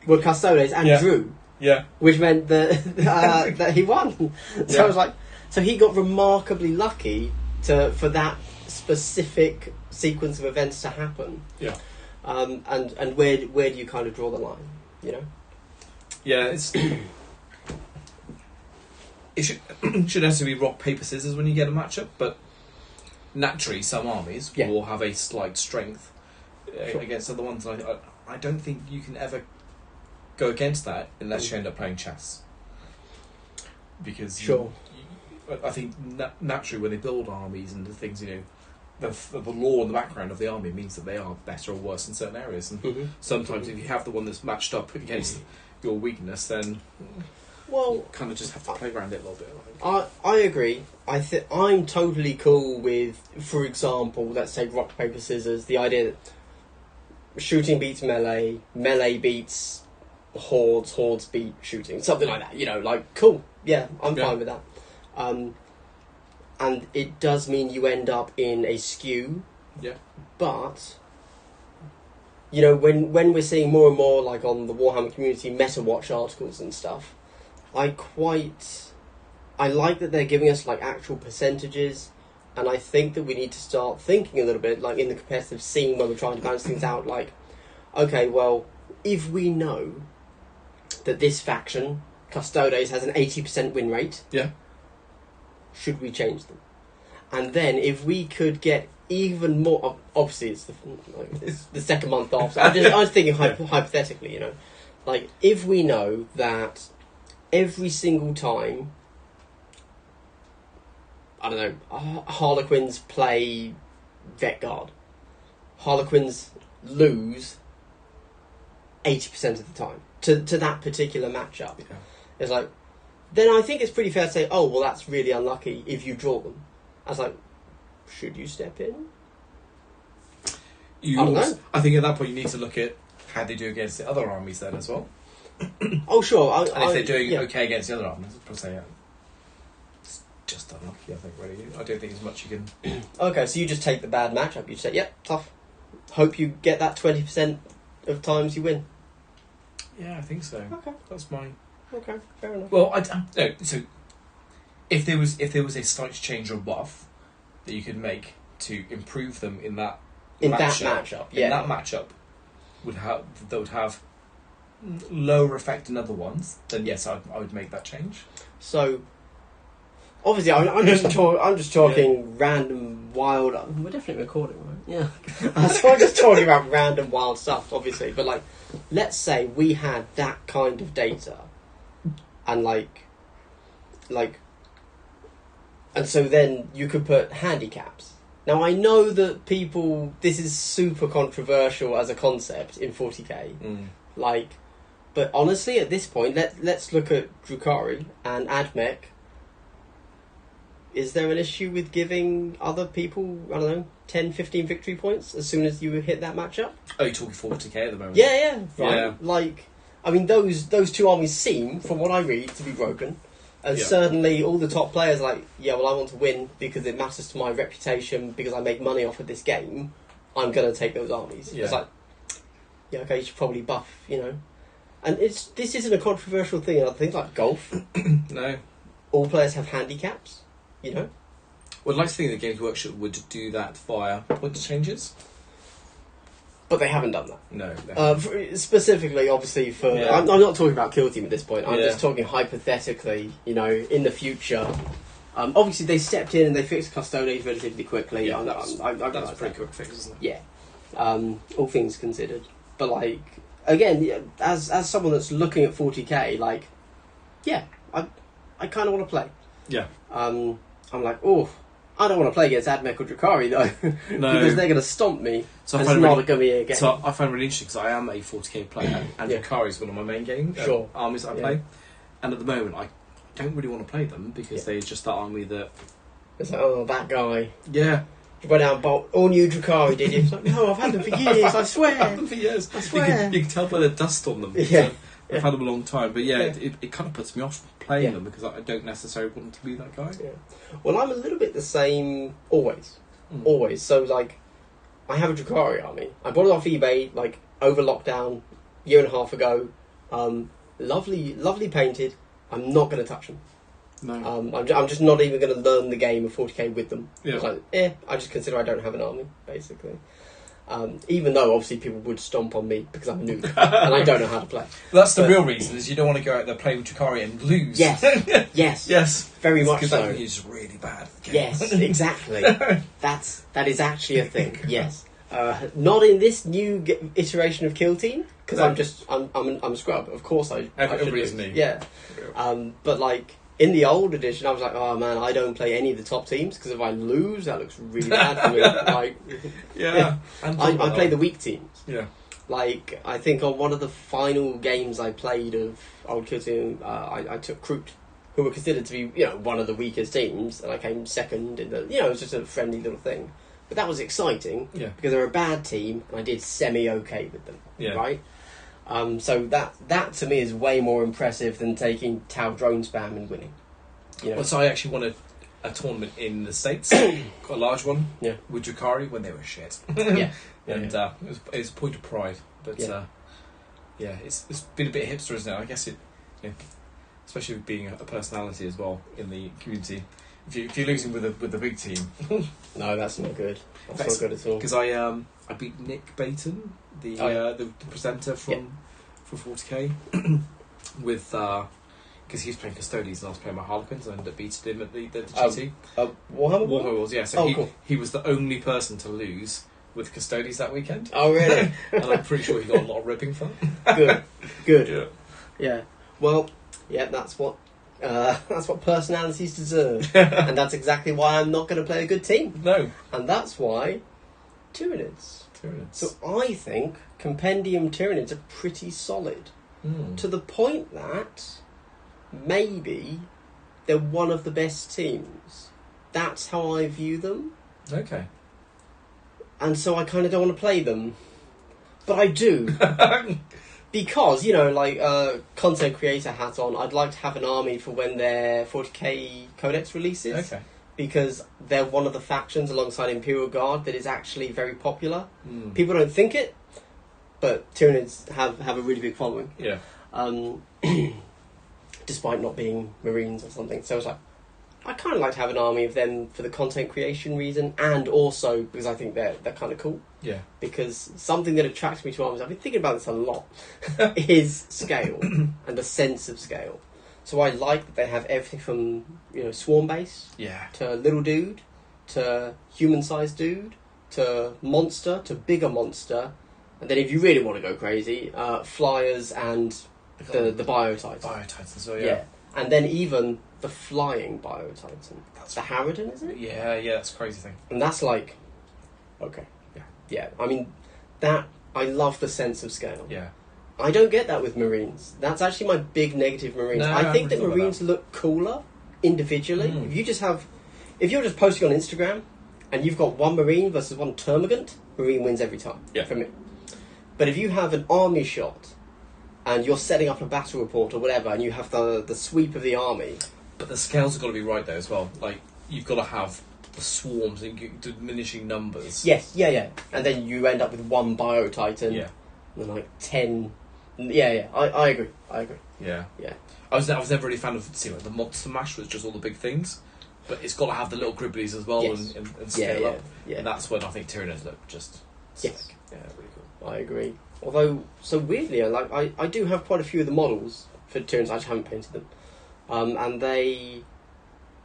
were Custodes and drew. Yeah. Which meant that he won. So I was like, so he got remarkably lucky for that specific sequence of events to happen. Yeah. And where do you kind of draw the line? Yeah, it's it should necessarily be rock paper scissors when you get a matchup, but naturally some armies will have a slight strength against other ones. I don't think you can ever go against that unless you end up playing chess. Because I think naturally when they build armies and the things, the law in the background of the army means that they are better or worse in certain areas. And sometimes if you have the one that's matched up against your weakness, then you kind of just have to play around it a little bit. I agree. I'm totally cool with, for example, let's take rock, paper, scissors, the idea that shooting beats melee, melee beats hordes, hordes beat shooting, something like that. Cool. Yeah, I'm fine with that. And it does mean you end up in a skew. Yeah. But when we're seeing more and more, like on the Warhammer community meta watch articles and stuff, I like that they're giving us like actual percentages, and I think that we need to start thinking a little bit like in the competitive scene when we're trying to balance things out. Like, okay, well, if we know that this faction, Custodes, has an 80% win rate, should we change them? And then if we could get even more, obviously it's the second month after. I was thinking hypothetically, like if we know that every single time, I don't know, Harlequins play Vet Guard, Harlequins lose 80% of the time to that particular matchup. Yeah. It's like, then I think it's pretty fair to say, oh, well, that's really unlucky if you draw them. I was like, should you step in? I think at that point you need to look at how they do against the other armies then as well. Oh, sure. And if they're doing okay against the other armies, I'd probably say it's just unlucky, I think, really. I don't think there's much you can... Okay, so you just take the bad matchup. You say, yep, tough. Hope you get that 20% of times you win. Yeah, I think so. Okay. That's mine. Okay, fair enough. Well, no, so if there was a slight change or buff that you could make to improve them in that matchup, would have lower effect than other ones, then yes, I would make that change. So obviously, I'm just talking random wild. We're definitely recording, right? Yeah. So I'm just talking about random wild stuff, obviously. But like, let's say we had that kind of data. And and so then you could put handicaps. Now I know that this is super controversial as a concept in 40k. But honestly, at this point, let's look at Drukhari and Admech. Is there an issue with giving other people, I don't know, 10, 15 victory points as soon as you hit that matchup? Oh, you're talking 40k at the moment? Yeah, right. Yeah. I mean, those two armies seem, from what I read, to be broken. And certainly all the top players are like, I want to win because it matters to my reputation, because I make money off of this game. I'm going to take those armies. Yeah. It's like, okay, you should probably buff, And this isn't a controversial thing. I think like golf. No. All players have handicaps, Well, I'd like to think that Games Workshop would do that via points changes. But they haven't done that. No. Specifically, obviously, for... I'm not talking about Kill Team at this point. I'm just talking hypothetically, in the future. Obviously, they stepped in and they fixed Custodes relatively quickly. Yeah, that's a pretty quick fix, isn't it? Yeah. All things considered. But, like, again, as someone that's looking at 40k, like, I kind of want to play. Yeah. I'm like, I don't want to play against Admech or Drukhari, though. No. Because they're going to stomp me. So it's not going to be a game. So I find it really interesting because I am a 40k player, and Drukhari is one of my main armies that I play. And at the moment, I don't really want to play them because they're just that army that... It's like, that guy. Yeah. You went out and bought all new Drukhari, did you? It's like, no, I've had them for years, I swear. I've had them for years. I swear. You can tell by the dust on them. Yeah. So I've had them a long time. But it kind of puts me off playing them because I don't necessarily want to be that guy. Yeah. Well, I'm a little bit the same always. Always. So, like, I have a Drukhari army. I bought it off eBay, like, over lockdown, a year and a half ago. Lovely painted. I'm not going to touch them. No. I'm just not even going to learn the game of 40k with them. Yeah. It's like, I just consider I don't have an army, basically. Even though, obviously, people would stomp on me because I'm a noob and I don't know how to play. That's the real reason, is you don't want to go out there playing with Drukhari and lose. Yes. Yes. Very much so. Because that is really bad. Yes, exactly. That is actually a thing, yes. Not in this new iteration of Kill Team, because I'm a scrub. Of course, I everybody's should me. Yeah. But like in the old edition, I was like, oh man, I don't play any of the top teams because if I lose, that looks really bad for me. Like, yeah. I play the weak teams. Yeah. Like I think on one of the final games I played of old Kill Team, I took Kroot, who were considered to be one of the weakest teams, and I came second in the it was just a friendly little thing. But that was exciting because they're a bad team, and I did semi-okay with them, right? So that to me is way more impressive than taking Tau drone spam and winning. Well, so I actually won a tournament in the States, quite a large one, with Drakari when they were shit. And it was a point of pride. But it's been a bit hipsters now. I guess especially with being a personality as well in the community. If you're losing with the big team, no, that's not good. That's not good at all. Because I beat Nick Baton, the presenter from 40k, with because he was playing Custodians and I was playing my Harlequins, and I ended up beating him at the GT. Warhammer Wars, yeah. So he was the only person to lose with Custodians that weekend. Oh, really? And I'm pretty sure he got a lot of ripping for that. Good. Yeah. Well, that's what personalities deserve, and that's exactly why I'm not going to play a good team. No, and that's why Tyranids. So I think Compendium Tyranids are pretty solid, to the point that maybe they're one of the best teams. That's how I view them. Okay. And so I kind of don't want to play them, but I do. Because, content creator hat on, I'd like to have an army for when their 40k Codex releases. Okay. Because they're one of the factions alongside Imperial Guard that is actually very popular. People don't think it, but Tyranids have a really big following. Yeah. Despite not being Marines or something. So it's like, I kind of like to have an army of them for the content creation reason, and also because I think they're kind of cool. Yeah. Because something that attracts me to armies, I've been thinking about this a lot, is scale and the sense of scale. So I like that they have everything from swarm base, to little dude, to human-sized dude, to monster, to bigger monster, and then if you really want to go crazy, flyers and the Biotitans. Biotitans as well, yeah. And then even the flying Biotitan. That's the Harridan, isn't it? Yeah, that's a crazy thing. And that's like, okay. Yeah. I mean, I love the sense of scale. Yeah. I don't get that with Marines. That's actually my big negative Marines. No, I think that Marines look cooler individually. If you're just posting on Instagram and you've got one Marine versus one Termagant, Marine wins every time for me. But if you have an army shot and you're setting up a battle report or whatever, and you have the sweep of the army. But the scales have got to be right there as well. Like, you've got to have the swarms and diminishing numbers. Yes, yeah. And then you end up with one Biotitan. Yeah. And like 10. Yeah. I agree. Yeah. Yeah. I was never really a fan of the Monster Mash was just all the big things. But it's got to have the little gribblies as well and scale up. Yeah. And that's when I think Tyranids look just sick. Yes. Yeah, really cool. I agree. Although, so weirdly, I do have quite a few of the models for Tyranids. I just haven't painted them. And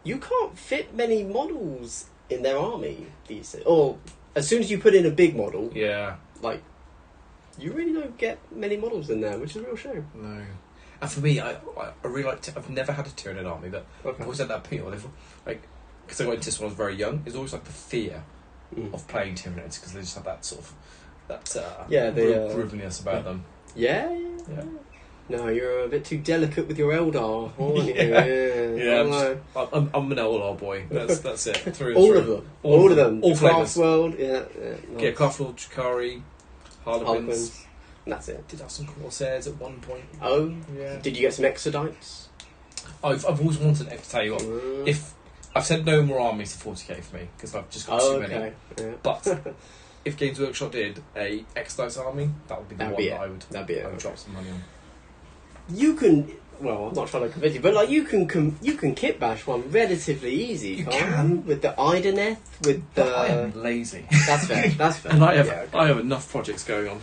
you can't fit many models in their army these days. Or as soon as you put in a big model, you really don't get many models in there, which is a real shame. No. And for me, I really like. I've never had a Tyranid army, but I've always had that appeal. Because I got into this when I was very young. It's always like the fear of playing Tyranids because they just have that sort of grooviness about them. Yeah. No, you're a bit too delicate with your Eldar, aren't you? Yeah. I'm an Eldar boy. That's it. Through all of them. All of them. All flavors. Craftworld, Yeah, Craftworld, Drakari, Harlequins. And that's it. Did have some Corsairs at one point. Oh, yeah. Did you get some Exodites? I've always wanted to tell you what. If I've said no more armies to 40k for me because I've just got too many. Yeah. But if Games Workshop did a Exodites army, that would be the one that I would. That'd be it. I would drop some money on. You can. Well, I'm not trying to convince you, but you can kit bash one relatively easy. You can with the Ideneth, with the. But I am lazy. That's fair. And I have enough projects going on.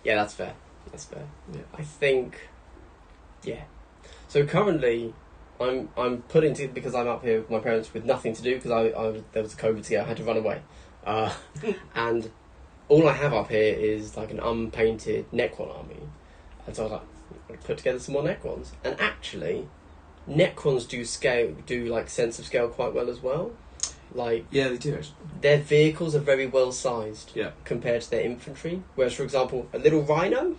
Yeah, that's fair. Yeah. I think. Yeah. So currently, I'm put into because I'm up here with my parents with nothing to do because there was a COVID scare. I had to run away. And all I have up here is like an unpainted Necron army. And so I was like, I'll put together some more Necrons. And actually, Necrons do like sense of scale quite well as well. Like, yeah, they do actually. Their vehicles are very well sized Yeah. compared to their infantry. Whereas, for example, a little Rhino,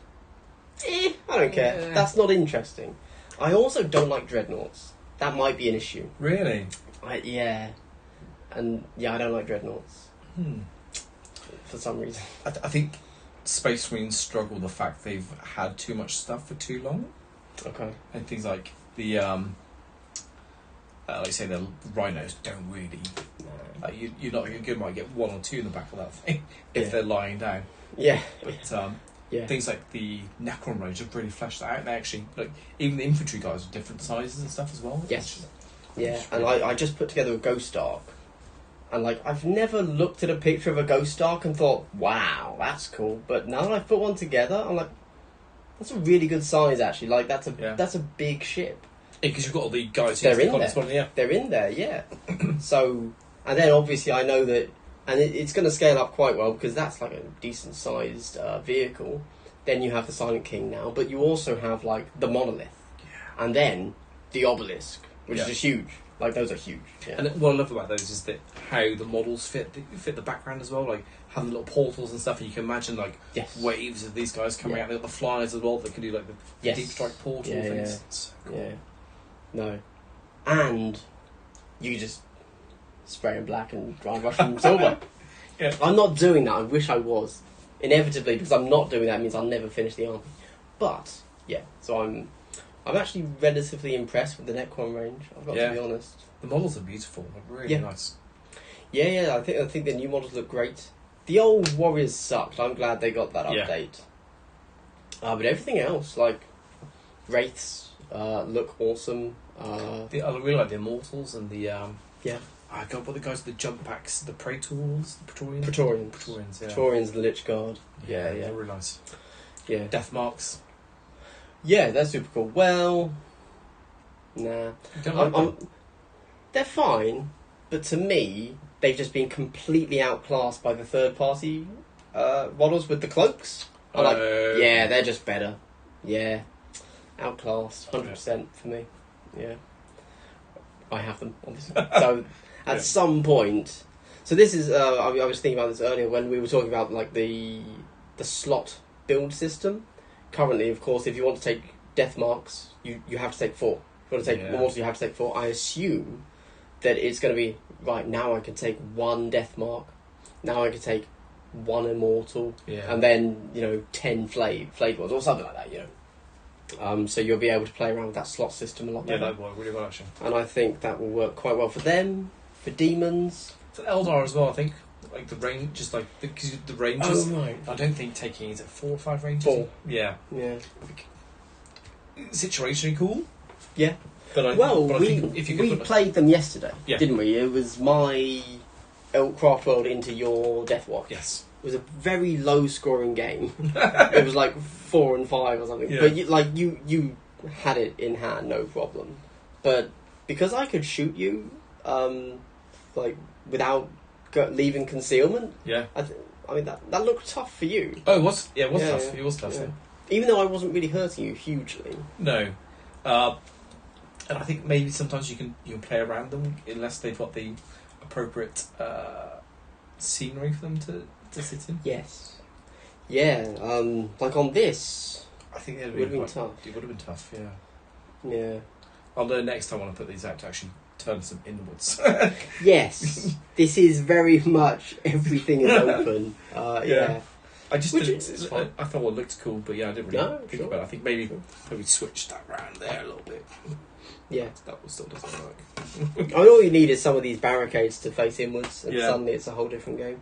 I don't care. Yeah. That's not interesting. I also don't like Dreadnoughts. That might be an issue. Really? Yeah. And yeah, I don't like Dreadnoughts. For some reason. I think Space Marines struggle with the fact they've had too much stuff for too long. Okay. And things like the, like you say, the Rhinos don't really. Like you might get one or two in the back of that thing if they're lying down. Yeah. But things like the Necron range have really fleshed that out. They actually, like, even the infantry guys are different sizes and stuff as well. Yes. Yeah, and I just put together a Ghost Ark. And, like, I've never looked at a picture of a Ghost Ark and thought, wow, that's cool. But now that I've put one together, I'm like, that's a really good size, actually. Like, that's a big ship. Because you've got all the guys They're who in there. They're in there, yeah. So, and then obviously I know that, and it's going to scale up quite well because that's like a decent sized vehicle. Then you have the Silent King now, but you also have like the Monolith. Yeah. And then the Obelisk, which is just huge. Like, those are huge. Yeah. And what I love about those is that how the models fit the background as well. Like, have the little portals and stuff, and you can imagine like waves of these guys coming out. They've got the flyers as well that can do like the deep strike portal things. Yeah. So cool. Yeah. No. And you just spray in black and drive rush from silver. Yeah. I'm not doing that. I wish I was. Inevitably, because I'm not doing that, it means I'll never finish the army. But yeah, so I'm actually relatively impressed with the Necron range. I've got to be honest. The models are beautiful. They're really nice. Yeah. I think the new models look great. The old Warriors sucked. I'm glad they got that update. But everything else, like Wraiths, look awesome. I really like the Immortals and the I got what the guys with the jump packs, the Praetors, the Praetorians. Praetorians, Praetorians, the Lich Guard. Yeah. They're really nice. Yeah. Death marks. Yeah, they're super cool. Well, nah. They're fine, but to me, they've just been completely outclassed by the third-party models with the cloaks. I'm like, they're just better. Yeah. Outclassed, 100% for me. Yeah. I have them, obviously. So, at some point... So this is... I was thinking about this earlier when we were talking about like the slot build system. Currently, of course, if you want to take death marks, you have to take 4. If you want to take immortals, you have to take 4. I assume that it's going to be, right, now I can take 1 death mark. Now I can take 1 immortal. Yeah. And then, 10 flayed ones, or something like that, So you'll be able to play around with that slot system a lot better. Yeah, that worked really well, actually. And I think that will work quite well for them, for demons. For Eldar as well, I think. Like the range, just like the ranges. Oh, right. I don't think taking, is it 4 or 5 ranges? 4. Yeah. Situationally cool. Yeah. But I think if you could we played them yesterday, Yeah. didn't we? It was my Craft World into your Death Watch. Yes. It was a very low scoring game. It was like 4 and 5 or something. Yeah. But you had it in hand, no problem. But because I could shoot you, without leaving concealment. Yeah. I mean that looked tough for you. Oh, it was. Yeah, it was Yeah, tough. yeah. It was tough. Yeah. Yeah. Even though I wasn't really hurting you hugely. No. And I think maybe sometimes you can play around them unless they've got the appropriate scenery for them to sit in. Yes. Yeah. Like on this. I think it would have been tough. It would have been tough. Yeah. Yeah. I'll learn next time when I put these out to actually turn some inwards. Yes. This is very much everything is open. Yeah. I just Which didn't. is fine. I thought it looked cool, but yeah, I didn't really think sure. about it. I think maybe switch that round there a little bit. Yeah. That still doesn't work. I mean, all you need is some of these barricades to face inwards, and Yeah. suddenly it's a whole different game.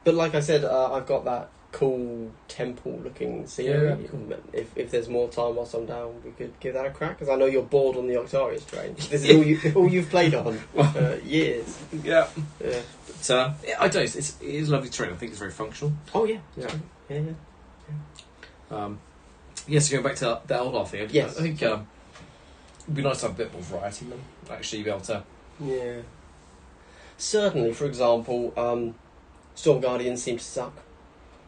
But like I said, I've got that cool temple-looking scenery. Yeah, cool. If there's more time whilst I'm down, we could give that a crack, because I know you're bored on the Octorious Terrain. This is all you've played on years. Yeah. Yeah. But I don't know. It is a lovely terrain. I think it's very functional. Oh yeah. Yeah. Yeah. Yes, going back to the Eldar thing. Yes. I think it'd be nice to have a bit more variety in them. Actually, be able to. Yeah. Certainly, for example, Storm Guardians seem to suck.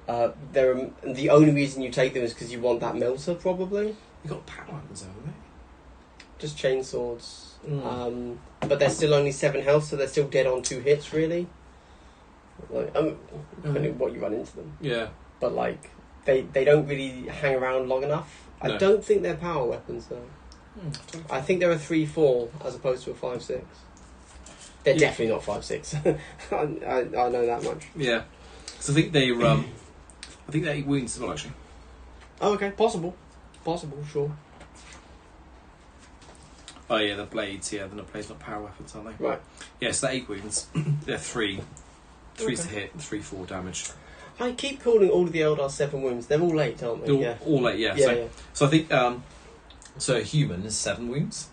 The only reason you take them is because you want that melter, probably. You got power weapons, haven't they? Just chainswords. But they're still only 7 health, so they're still dead on 2 hits, really. Like, depending on what you run into them. Yeah. But like, they don't really hang around long enough. No. I don't think they're power weapons, though. I think they're a 3-4 as opposed to a 5-6. They're definitely not 5-6. I know that much. Yeah. So I think they're 8 wounds as well, actually. Oh, okay. Possible, sure. Oh yeah, the blades. Yeah, they're not blades, not power weapons, aren't they? Right. Yes, they're 8 wounds. They're 3. 3's to hit, 3-4 damage. I keep calling all of the Eldar 7 wounds. They're all 8, aren't they? They're all 8, yeah. Yeah, So I think so. A human is 7 wounds.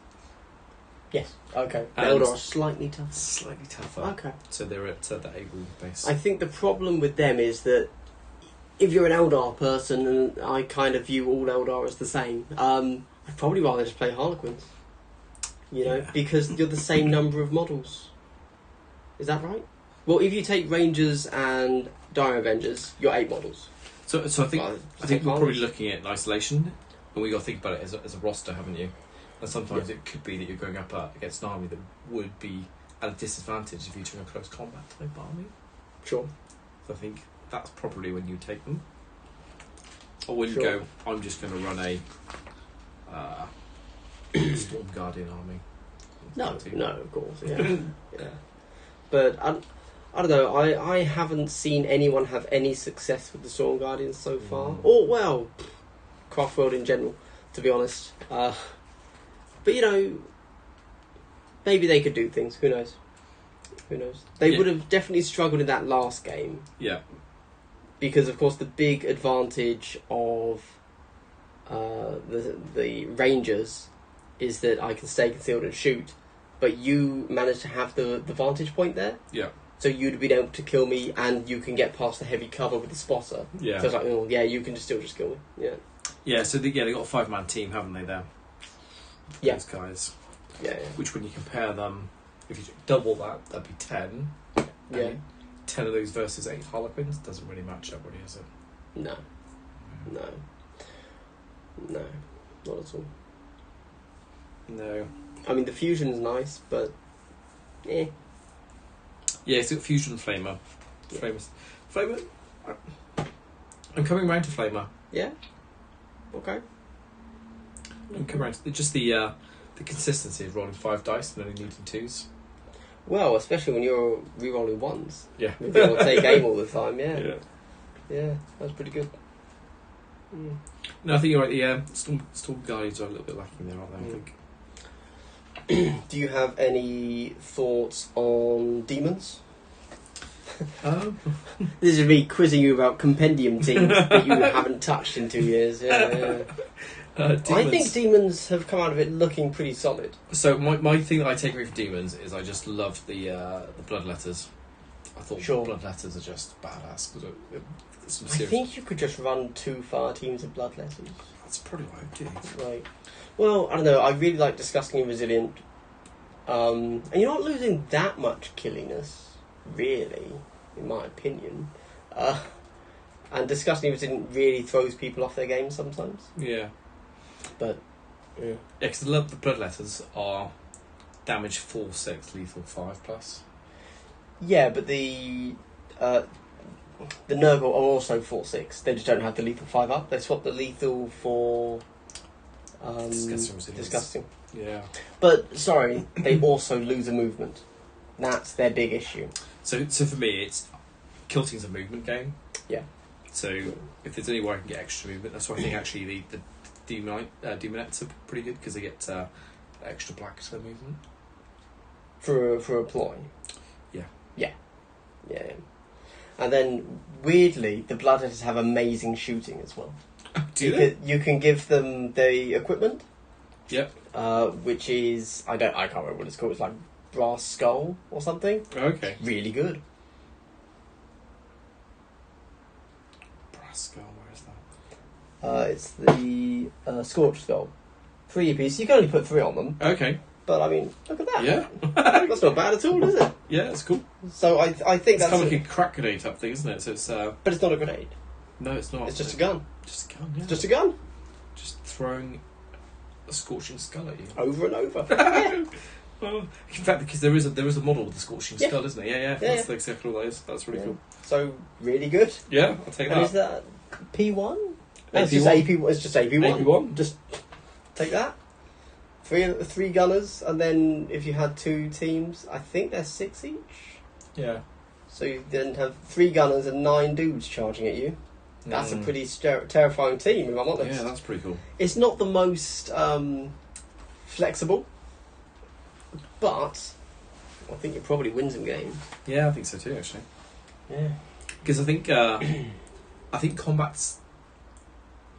Yes. Okay. The And- Eldar are slightly tougher. Slightly tougher. Okay. So they're at the 8 wound base. I think the problem with them is that if you're an Eldar person, and I kind of view all Eldar as the same, I'd probably rather just play Harlequins. You know, Yeah. because you're the same number of models. Is that right? Well, if you take Rangers and Dire Avengers, you're 8 models. So I think Well, I think we're Harleys. probably looking at isolation, and we got to think about it as a roster, haven't you? And sometimes it could be that you're going up against an army that would be at a disadvantage if you took a close combat type army. Sure. So I think that's probably when you take them. Or when you Sure. go, I'm just going to run a Storm Guardian army. No, of course, yeah. Yeah. But I don't know, I haven't seen anyone have any success with the Storm Guardians so far. Or, well, Craftworld in general, to be honest. But, you know, maybe they could do things. Who knows? They would have definitely struggled in that last game. Yeah. Because, of course, the big advantage of the Rangers is that I can stay concealed and shoot, but you manage to have the vantage point there. Yeah. So you'd be able to kill me, and you can get past the heavy cover with the spotter. Yeah. So it's like, oh, yeah, you can still just kill me. Yeah. Yeah, so they got a 5-man team, haven't they, there? Yeah. Those guys. Yeah. Which, when you compare them, if you double that, that'd be 10. Yeah. And 10 of those versus 8 Harlequins doesn't really match up, really, is it? No. Not at all. No. I mean, the fusion's nice, but Yeah, it's got Fusion and Flamer. Yeah. Flamer. I'm coming round to Flamer. yeah. Okay. I'm coming round to just the consistency of rolling 5 dice and only needing 2s. Well, especially when you're re-rolling 1s. Yeah. Maybe I'll take aim all the time, yeah. Yeah. Yeah, that's pretty good. No, I think you're right. The Storm Guardians are a little bit lacking there, aren't they? I think. Do you have any thoughts on demons? This is me quizzing you about compendium teams that you haven't touched in 2 years. Yeah. I think demons have come out of it looking pretty solid. So my thing that I take away from demons is I just love the bloodletters. I thought bloodletters are just badass. I think you could just run 2 fire teams of bloodletters. That's probably what I do. Right. Well, I don't know. I really like Disgusting and Resilient. And you're not losing that much killiness, really, in my opinion. And Disgusting and Resilient really throws people off their game sometimes. Yeah. But, yeah. Because the bloodletters are damage 4/6, lethal 5+. Yeah, but the Nurgle are also 4/6. They just don't have the lethal 5 up. They swap the lethal for disgusting. Yeah. But sorry, they also lose a movement. That's their big issue. So for me, it's kill team's a movement game. Yeah. So if there's any way I can get extra movement, that's why I think actually the demonettes are pretty good because they get extra black to their movement For a ploy. Yeah. Yeah. And then, weirdly, the Bloodletters have amazing shooting as well. Do they? You can give them the equipment. Yep. Which is I can't remember what it's called. It's like brass skull or something. Okay. Really good. Brass skull, where is that? It's the Scorched Skull. 3 piece. You can only put 3 on them. Okay. But I mean, look at that. Yeah. That's not bad at all, is it? Yeah, it's cool. So I think It's that's... kind of like a crack grenade type thing, isn't it? So it's But it's not a grenade. no, it's not. It's just a gun. Just a gun. Yeah. It's just a gun. Just throwing a scorching skull at you. Over and over. Yeah. Well, in fact, because there is a model with the scorching Yeah. skull, isn't there? Yeah. That's exactly what that is. That's really cool. So, really good. Yeah, I'll take And that. is that P1? No, it's AP1. just AP1. It's just AP1. AP1. Just take that. Three gunners, and then if you had 2 teams, I think they're 6 each. Yeah. So you then have 3 gunners and 9 dudes charging at you. That's a pretty terrifying team, if I'm honest. Yeah, that's pretty cool. It's not the most flexible, but I think it probably wins some games. Yeah, I think so too, actually. Yeah. Because I think combat's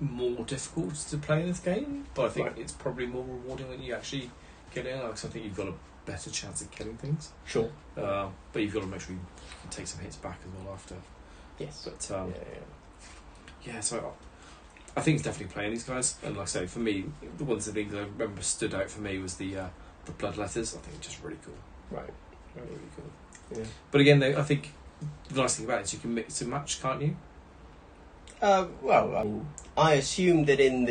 more difficult to play in this game, but I think it's probably more rewarding when you actually get in. Because I think you've got a better chance of killing things. Sure. But you've got to make sure you can take some hits back as well after. Yes. But yeah, so I think it's definitely playing these guys. And like I say, for me, the ones that I remember stood out for me was the blood letters. I think it's just really cool. Right. Really, really cool. Yeah. But again, I think the nice thing about it is you can mix and match, can't you? I assume that in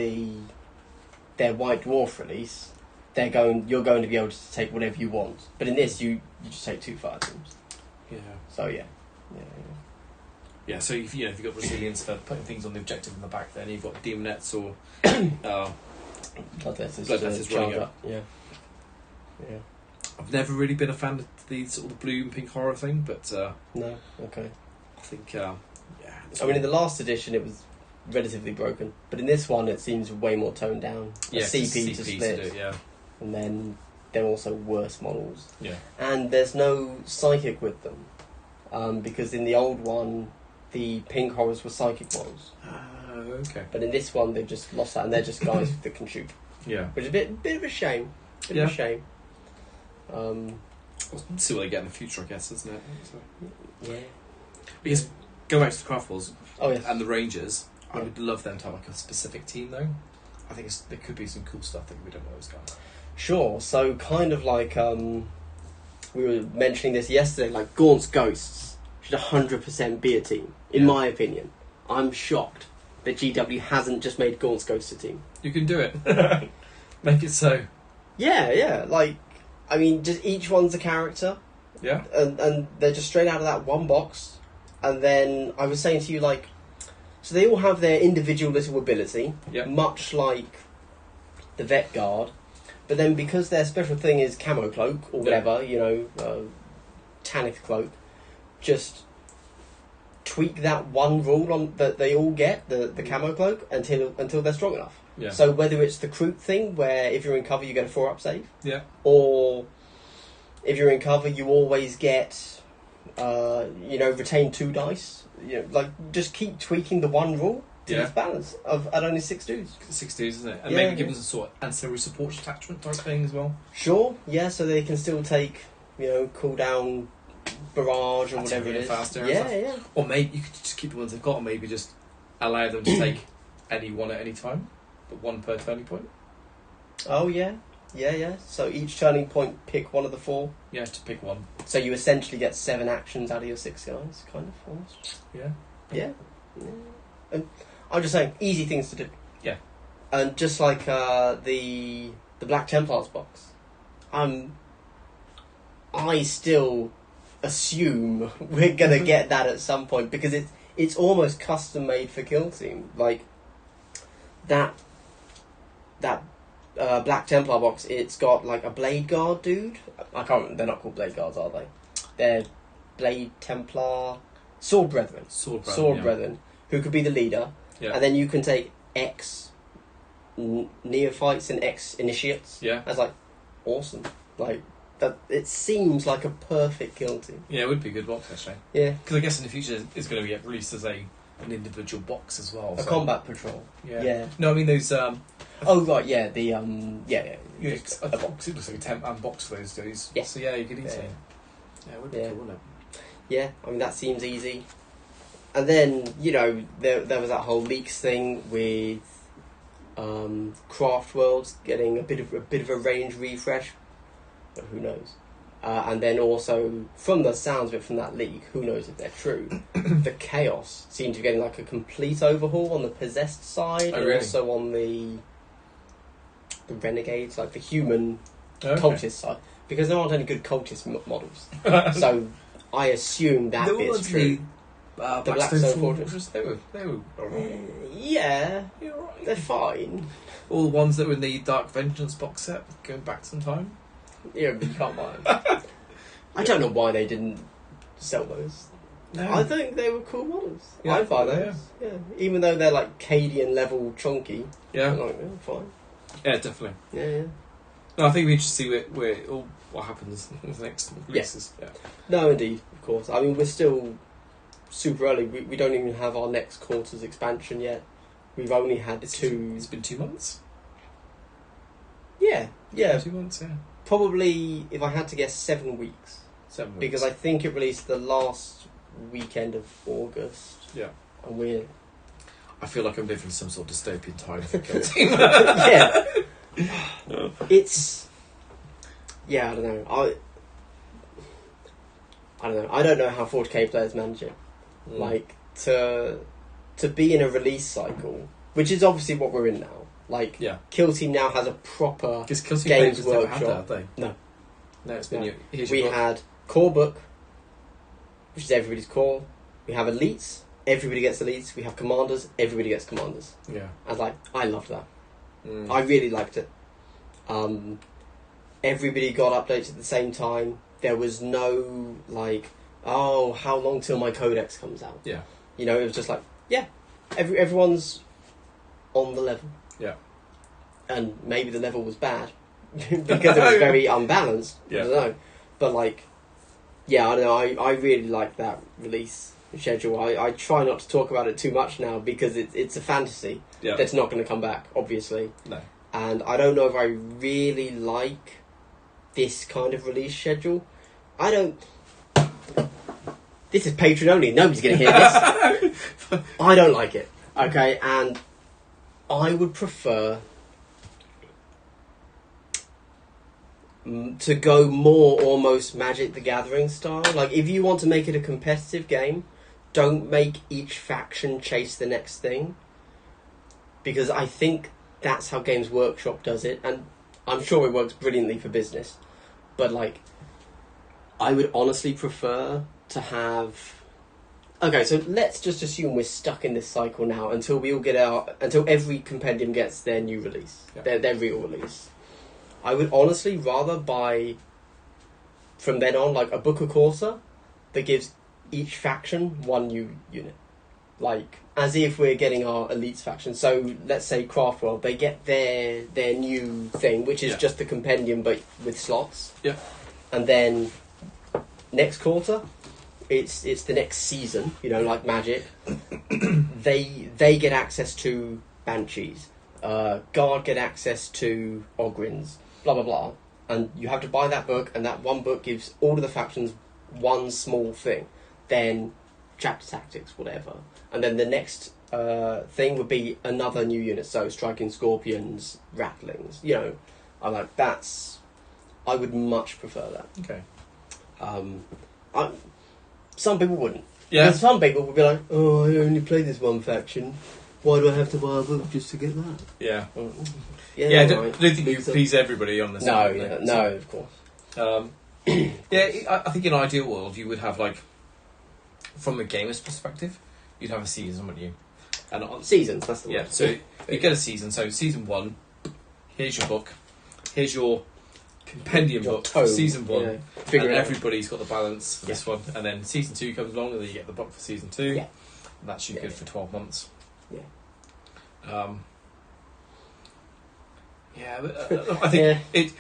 their White Dwarf release, you're going to be able to take whatever you want. But in this, you just take 2 fire teams. Yeah. So yeah. Yeah, so if you've got resilience for putting things on the objective in the back, then you've got demonettes or Bloodletters running up. Yeah. I've never really been a fan of the sort of the blue and pink horror thing, but No. Okay. I think I mean, in the last edition, it was relatively broken, but in this one, it seems way more toned down. A CP to split, and then they're also worse models. Yeah. And there's no psychic with them, because in the old one, the pink horrors were psychic models. Okay. But in this one, they've just lost that, and they're just guys that can shoot. Yeah. Which is a bit of a shame. Bit of a shame. We'll see what they get in the future, I guess, isn't it? So. Yeah. Because go back to the craft balls and the rangers, I Yeah. would love them to have like a specific team though. I think there could be some cool stuff that we don't know is going on. Sure. So kind of like we were mentioning this yesterday, like Gaunt's Ghosts should 100% be a team, in my opinion. I'm shocked that GW hasn't just made Gaunt's Ghosts a team. You can do it. Make it so. Yeah. Like, I mean, just each one's a character. Yeah. And they're just straight out of that one box. And then I was saying to you, like, so they all have their individual little ability, much like the Vet Guard. But then because their special thing is Camo Cloak, or whatever, Tanith Cloak, just tweak that one rule that they all get, the Camo Cloak, until they're strong enough. Yeah. So whether it's the Croup thing, where if you're in cover you get a 4-up save, or if you're in cover you always get, retain 2 dice. Like just keep tweaking the one rule to its balance at only 6 dudes. 6 dudes, isn't it? And maybe give them some sort of ancillary support attachment type thing as well. Sure, yeah, so they can still take, cooldown barrage or whatever it is. Faster yeah. Or maybe you could just keep the ones they've got and maybe just allow them to take any one at any time, but 1 per turning point. Oh, yeah. So each turning point, pick one of the 4. Yeah, to pick one. So you essentially get 7 actions out of your 6 guys, kind of, almost. Yeah. And I'm just saying, easy things to do. Yeah. And just like the Black Templars box, I still assume we're gonna get that at some point, because it's almost custom made for Kill Team. Like that Black Templar box, it's got like a Blade Guard dude. I can't remember, they're not called Blade Guards, are they? They're Blade Templar Sword Brethren, who could be the leader. And then you can take X neophytes and X initiates. That's like awesome. Like that, it seems like a perfect Kill Team. Yeah, it would be a good box actually. Yeah, because I guess in the future it's going to get released as an individual box as well. A combat patrol. Yeah. No, I mean those. Oh right, yeah. The a box. It looks like a temp box for those dudes. Yeah. So yeah, you could easily. Yeah, it would be cool, wouldn't it? Yeah, I mean that seems easy. And then there was that whole leaks thing with Craft Worlds getting a bit of a range refresh but who knows? And then also, from the sounds of it from that leak, who knows if they're true, the Chaos seemed to be getting like a complete overhaul on the Possessed side, and really? also on the Renegades, like the human cultist side, because there aren't any good cultist models. So I assume that bit's true. The Blackstone Fortress. They were alright. Yeah, You're right. they're fine. All the ones that were in the Dark Vengeance box set, going back some time. Yeah, but you can't buy them. I don't know why they didn't sell those. No. I think they were cool models. Yeah, I'd buy those. Yeah. Even though they're like Cadian level chunky. Yeah. I'm like, fine. Yeah, definitely. Yeah. No, I think we should see what happens with the next releases. Yeah. No, indeed, of course. I mean, we're still super early. We don't even have our next quarter's expansion yet. We've only had two. It's been 2 months. Yeah. 2 months. Yeah. Probably, if I had to guess, 7 weeks. 7 weeks. Because I think it released the last weekend of August. Yeah. And we're... I feel like I'm living some sort of dystopian time for killteam. Yeah. It's... Yeah, I don't know. I don't know. I don't know how 40k players manage it. Like, to be in a release cycle, which is obviously what we're in now. Like, yeah. Killteam now has a proper Games Games Workshop. Workshop. Have they? No. No, it's been No. here's We your book. had Core Book, which is everybody's core. We have Elites, everybody gets Elites. We have Commanders, everybody gets Commanders. Yeah. I loved that. Mm. I really liked it. Everybody got updates at the same time. There was no, like, oh, how long till my codex comes out? Yeah. You know, it was just like, yeah, everyone's on the level. Yeah. And maybe the level was bad because it was very unbalanced. Yeah. I don't know. But, like, yeah, I don't know. I really like that release schedule. I try not to talk about it too much now because it's a fantasy that's not going to come back, obviously. No. And I don't know if I really like this kind of release schedule. I don't... This is Patreon only. Nobody's going to hear this. I don't like it. Okay, and I would prefer to go more almost Magic the Gathering style. Like, if you want to make it a competitive game, don't make each faction chase the next thing. Because I think that's how Games Workshop does it, and I'm sure it works brilliantly for business. But, like, I would honestly prefer to have... Okay, so let's just assume we're stuck in this cycle now until we all get out, until every compendium gets their new release, their real release. I would honestly rather buy, from then on, like a Book of Corsa that gives each faction one new unit. Like, as if we're getting our Elites faction. So, let's say Craftworld, they get their new thing, which is just the compendium but with slots. Yeah. And then, next quarter... It's the next season, you know, like Magic. They get access to Banshees. Guard get access to Ogrins. Blah, blah, blah. And you have to buy that book, and that one book gives all of the factions one small thing. Then, chapter tactics, whatever. And then the next thing would be another new unit. So, Striking Scorpions, Rattlings. You know, I would much prefer that. Okay. Some people wouldn't. Yeah. And some people would be like, oh, I only play this one faction. Why do I have to buy a book just to get that? Yeah. Yeah, I don't think you please everybody on this. No, of course. I think in an ideal world you would have, like, from the gamer's perspective, you'd have a season, wouldn't you? And seasons, that's the word. Yeah, so you get a season. So season 1, here's your book. Here's your compendium book for season 1, and everybody's got the balance for this one, and then season 2 comes along and then you get the book for season 2, and that's you good for 12 months. I think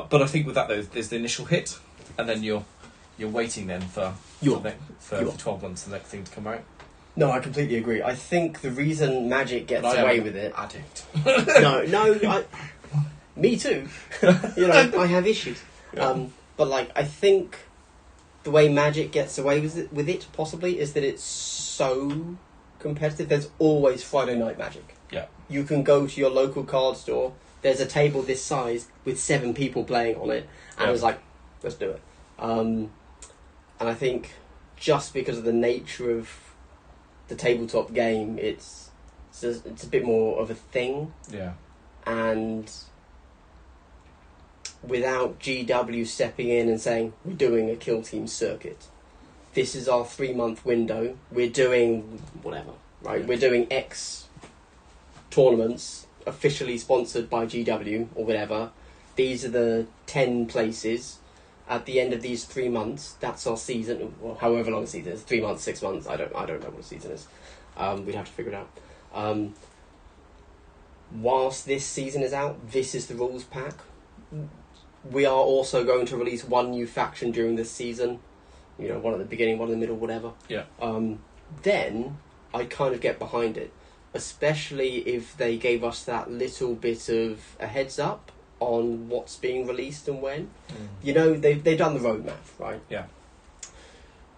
but I think with that though, there's the initial hit, and then you're waiting then for 12 months for the next thing to come out. No, I completely agree. I think the reason Magic gets away with it... Addict. Me too. You know, I have issues. But, like, I think the way Magic gets away with it, possibly, is that it's so competitive. There's always Friday Night Magic. Yeah. You can go to your local card store. there's a table this size with 7 people playing on it, and I was like, let's do it. And I think just because of the nature of the tabletop game, it's a bit more of a thing. Yeah. And without GW stepping in and saying, we're doing a kill team circuit, this is our 3-month window, we're doing whatever, right? Yeah. We're doing X tournaments officially sponsored by GW or whatever. These are the 10 places. At the end of these 3 months, that's our season. Well, however long a season is, 3 months, 6 months. I don't know what a season is. We'd have to figure it out. Whilst this season is out, this is the rules pack. We are also going to release one new faction during this season. You know, one at the beginning, one in the middle, whatever. Yeah. Then I kind of get behind it, especially if they gave us that little bit of a heads up on what's being released and when. You know, they've done the roadmap, right? Yeah.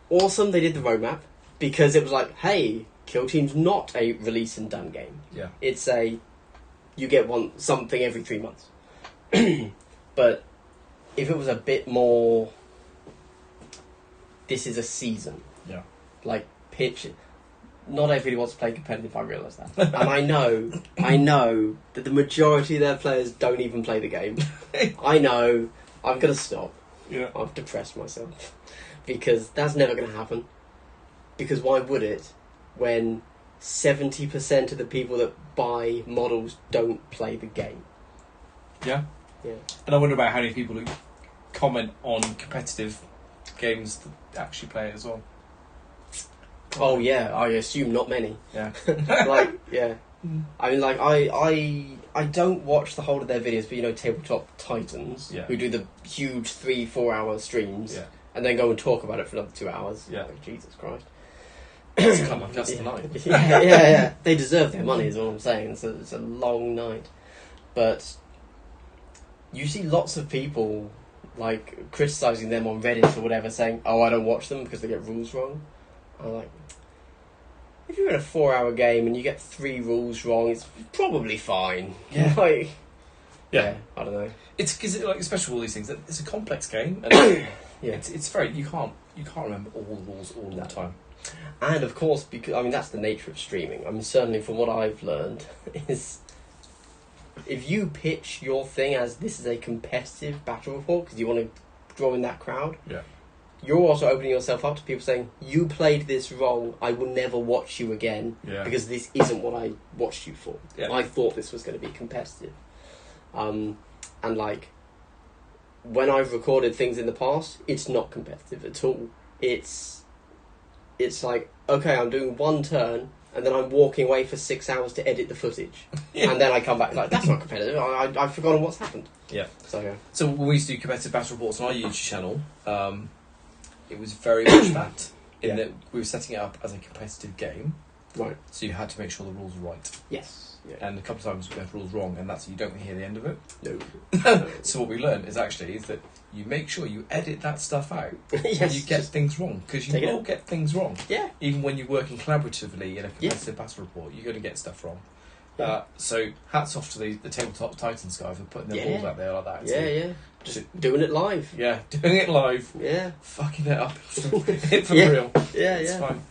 Awesome, they did the roadmap because it was like, hey, Kill Team's not a release and done game. Yeah. It's you get something every 3 months. But if it was a bit more, this is a season. Yeah. Like pitch. Not everybody wants to play competitive, I realise that. And I know that the majority of their players don't even play the game. I know, I'm going to stop. Yeah. I've depressed myself. Because that's never going to happen. Because why would it when 70% of the people that buy models don't play the game? Yeah. Yeah. And I wonder about how many people who comment on competitive games that actually play it as well. Oh yeah, I assume not many. Yeah. Like, yeah. I mean, like, I don't watch the whole of their videos, but you know, Tabletop Titans, Yeah. who do the huge 3-4 hour streams, Yeah. and then go and talk about it for another 2 hours. Yeah. Like, Jesus Christ. It's kind of that's the night. yeah. They deserve their money, is all I'm saying. It's a long night. But you see lots of people, like, criticising them on Reddit or whatever, saying, oh, I don't watch them because they get rules wrong. I'm like, if you're in a 4-hour game and you get 3 rules wrong, it's probably fine. Yeah. Like, Yeah. I don't know. It's because, like, especially with all these things, it's a complex game, and Yeah. it's very you can't remember all the rules all the time. And of course, because I mean that's the nature of streaming. I mean, certainly from what I've learned is, if you pitch your thing as this is a competitive battle report because you want to draw in that crowd, Yeah. you're also opening yourself up to people saying, you played this wrong, I will never watch you again Yeah. because this isn't what I watched you for. Yeah. I thought this was going to be competitive. And like, when I've recorded things in the past, it's not competitive at all. It's like, okay, I'm doing one turn and then I'm walking away for 6 hours to edit the footage. Yeah. And then I come back like, that's not competitive, I've forgotten what's happened. Yeah. So, yeah. So when we used to do competitive battle reports on our YouTube channel, it was very much that, in that we were setting it up as a competitive game. Right. So you had to make sure the rules were right. Yes. Yeah. And a couple of times we got rules wrong, and that's you don't hear the end of it. No. So what we learned is that you make sure you edit that stuff out. Yes. You get things wrong, because you Take it will out. get things wrong. Yeah. Even when you're working collaboratively in a competitive battle report, you're going to get stuff wrong. Yeah. So hats off to the Tabletop Titans guy for putting their balls out there like that. Yeah. Just doing it live. Yeah, doing it live. Yeah. Fucking it up. Hit for Yeah. real. Yeah, It's yeah. fine.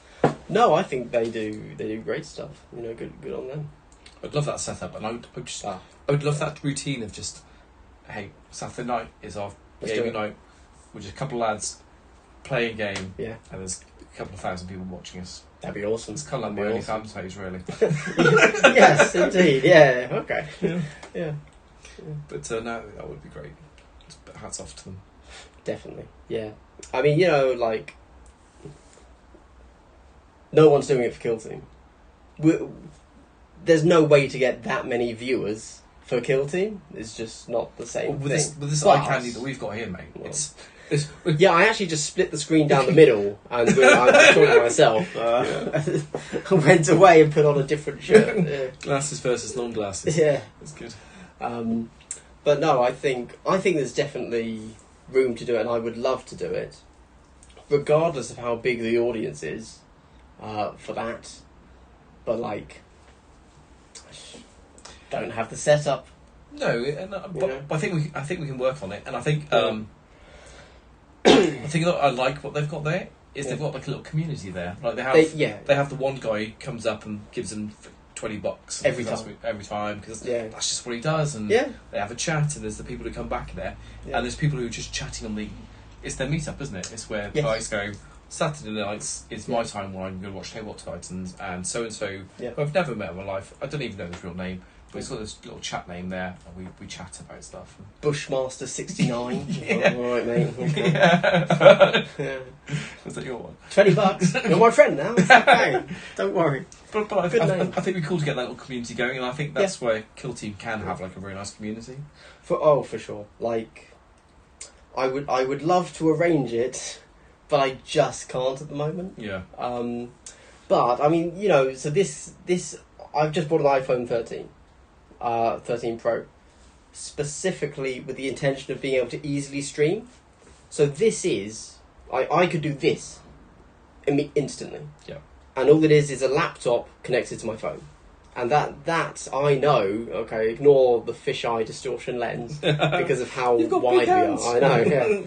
No, I think they do great stuff. You know, good on them. I'd love that setup, and I would love that routine of just, hey, Saturday night is our Let's do gaming it. night. We're just a couple of lads playing a game, Yeah. and there's a couple of thousand people watching us. That'd be awesome. It's kind of like my That'd be OnlyFans page, really. Yes, indeed. Yeah. Okay. Yeah. But no, that would be great. Just hats off to them. Definitely. Yeah. I mean, you know, like, no one's doing it for Kill Team. There's no way to get that many viewers for Kill Team. It's just not the same With thing. this But- eye candy that we've got here, mate, Well. it's Yeah, I actually just split the screen down the middle, and I'm just talking to myself. I went away and put on a different shirt. glasses versus non-glasses. Yeah. It's good. But no, I think there's definitely room to do it, and I would love to do it, regardless of how big the audience is for that. But like, don't have the setup. No, but know? I think we can work on it, and I think I think that I like what they've got there. Is they've got like a little community there. Like they have the one guy who comes up and gives them $20 every time because that's just what he does, and they have a chat, and there's the people who come back there, and there's people who are just chatting on it's their meetup, isn't it? It's where guys go, Saturday nights is my time when I'm going to watch Tabletop Titans, and so who I've never met in my life. I don't even know his real name, but he's got this little chat name there, and we chat about stuff. Bushmaster 69. All right, mate. Okay. Yeah. Was that your one? $20. You're my friend now. It's okay. Don't worry. But I think it'd be cool to get that little community going, and I think that's where Kill Team can have like a very nice community. For sure. Like, I would love to arrange it, but I just can't at the moment. Yeah. But I mean, so this I've just bought an iPhone 13, 13 Pro, specifically with the intention of being able to easily stream. So this is I could do this instantly. Yeah. And all it is a laptop connected to my phone. And that I know, okay, ignore the fisheye distortion lens because of how wide we are. I know, yeah.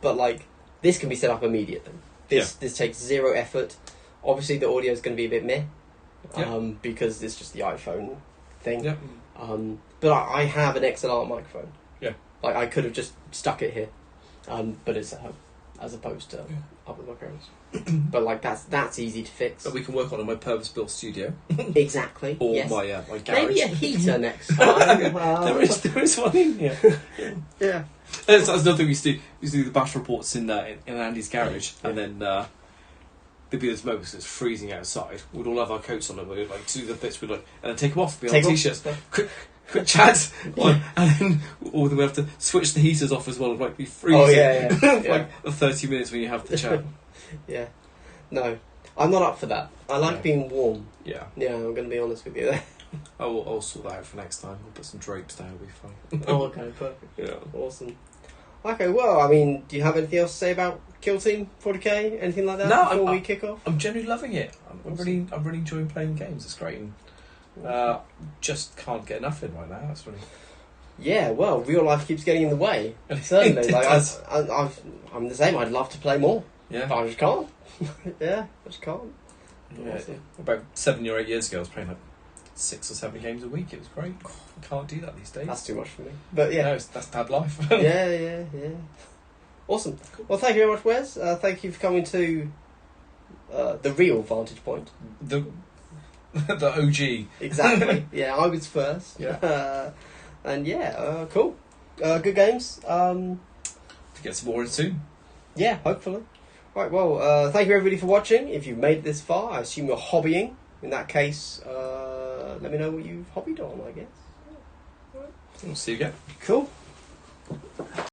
But like, this can be set up immediately. This takes zero effort. Obviously, the audio is going to be a bit meh, because it's just the iPhone thing. Yeah. But I have an XLR microphone. Yeah. Like, I could have just stuck it here, but it's at home, as opposed to up with my parents. But like that's easy to fix. But we can work on in my purpose-built studio. Exactly. Or my garage. Maybe a heater next time. There is one in here. Yeah. That's another thing we used to do. We used to do the battle reports in Andy's garage, and then there'd be this moment it's freezing outside. We'd all have our coats on, and we'd like do the bits. We'd like and then take them off. Be on t-shirts. Quick chat, and then we'd have to switch the heaters off as well. And like be freezing. Like the 30 minutes when you have the chat. Yeah. No, I'm not up for that. I like being warm. Yeah. Yeah, I'm going to be honest with you there. I'll sort that out for next time. We'll put some drapes down. It'll be fine. Oh, okay, perfect. Yeah. Awesome. Okay, well, I mean, do you have anything else to say about Kill Team 40k? Anything like that before we kick off? I'm generally loving it. I'm really enjoying playing games. It's great. And, just can't get enough in right now. That's really... Yeah, well, real life keeps getting in the way. Certainly. I'm the same. I'd love to play more. Yeah. But I just can't. I just can't. Yeah. Awesome. About 7 or 8 years ago, I was playing like 6 or 7 games a week. It was great. I can't do that these days. That's too much for me. But yeah. No, that's bad life. Yeah. Awesome. Well, thank you very much, Wes. Thank you for coming to the real Vantage Point. The OG. Exactly. Yeah, I was first. Yeah. And cool. Good games. To get some more in soon. Yeah, hopefully. Right, well, thank you everybody for watching. If you've made it this far, I assume you're hobbying. In that case, let me know what you've hobbied on, I guess. We'll see you again. Cool.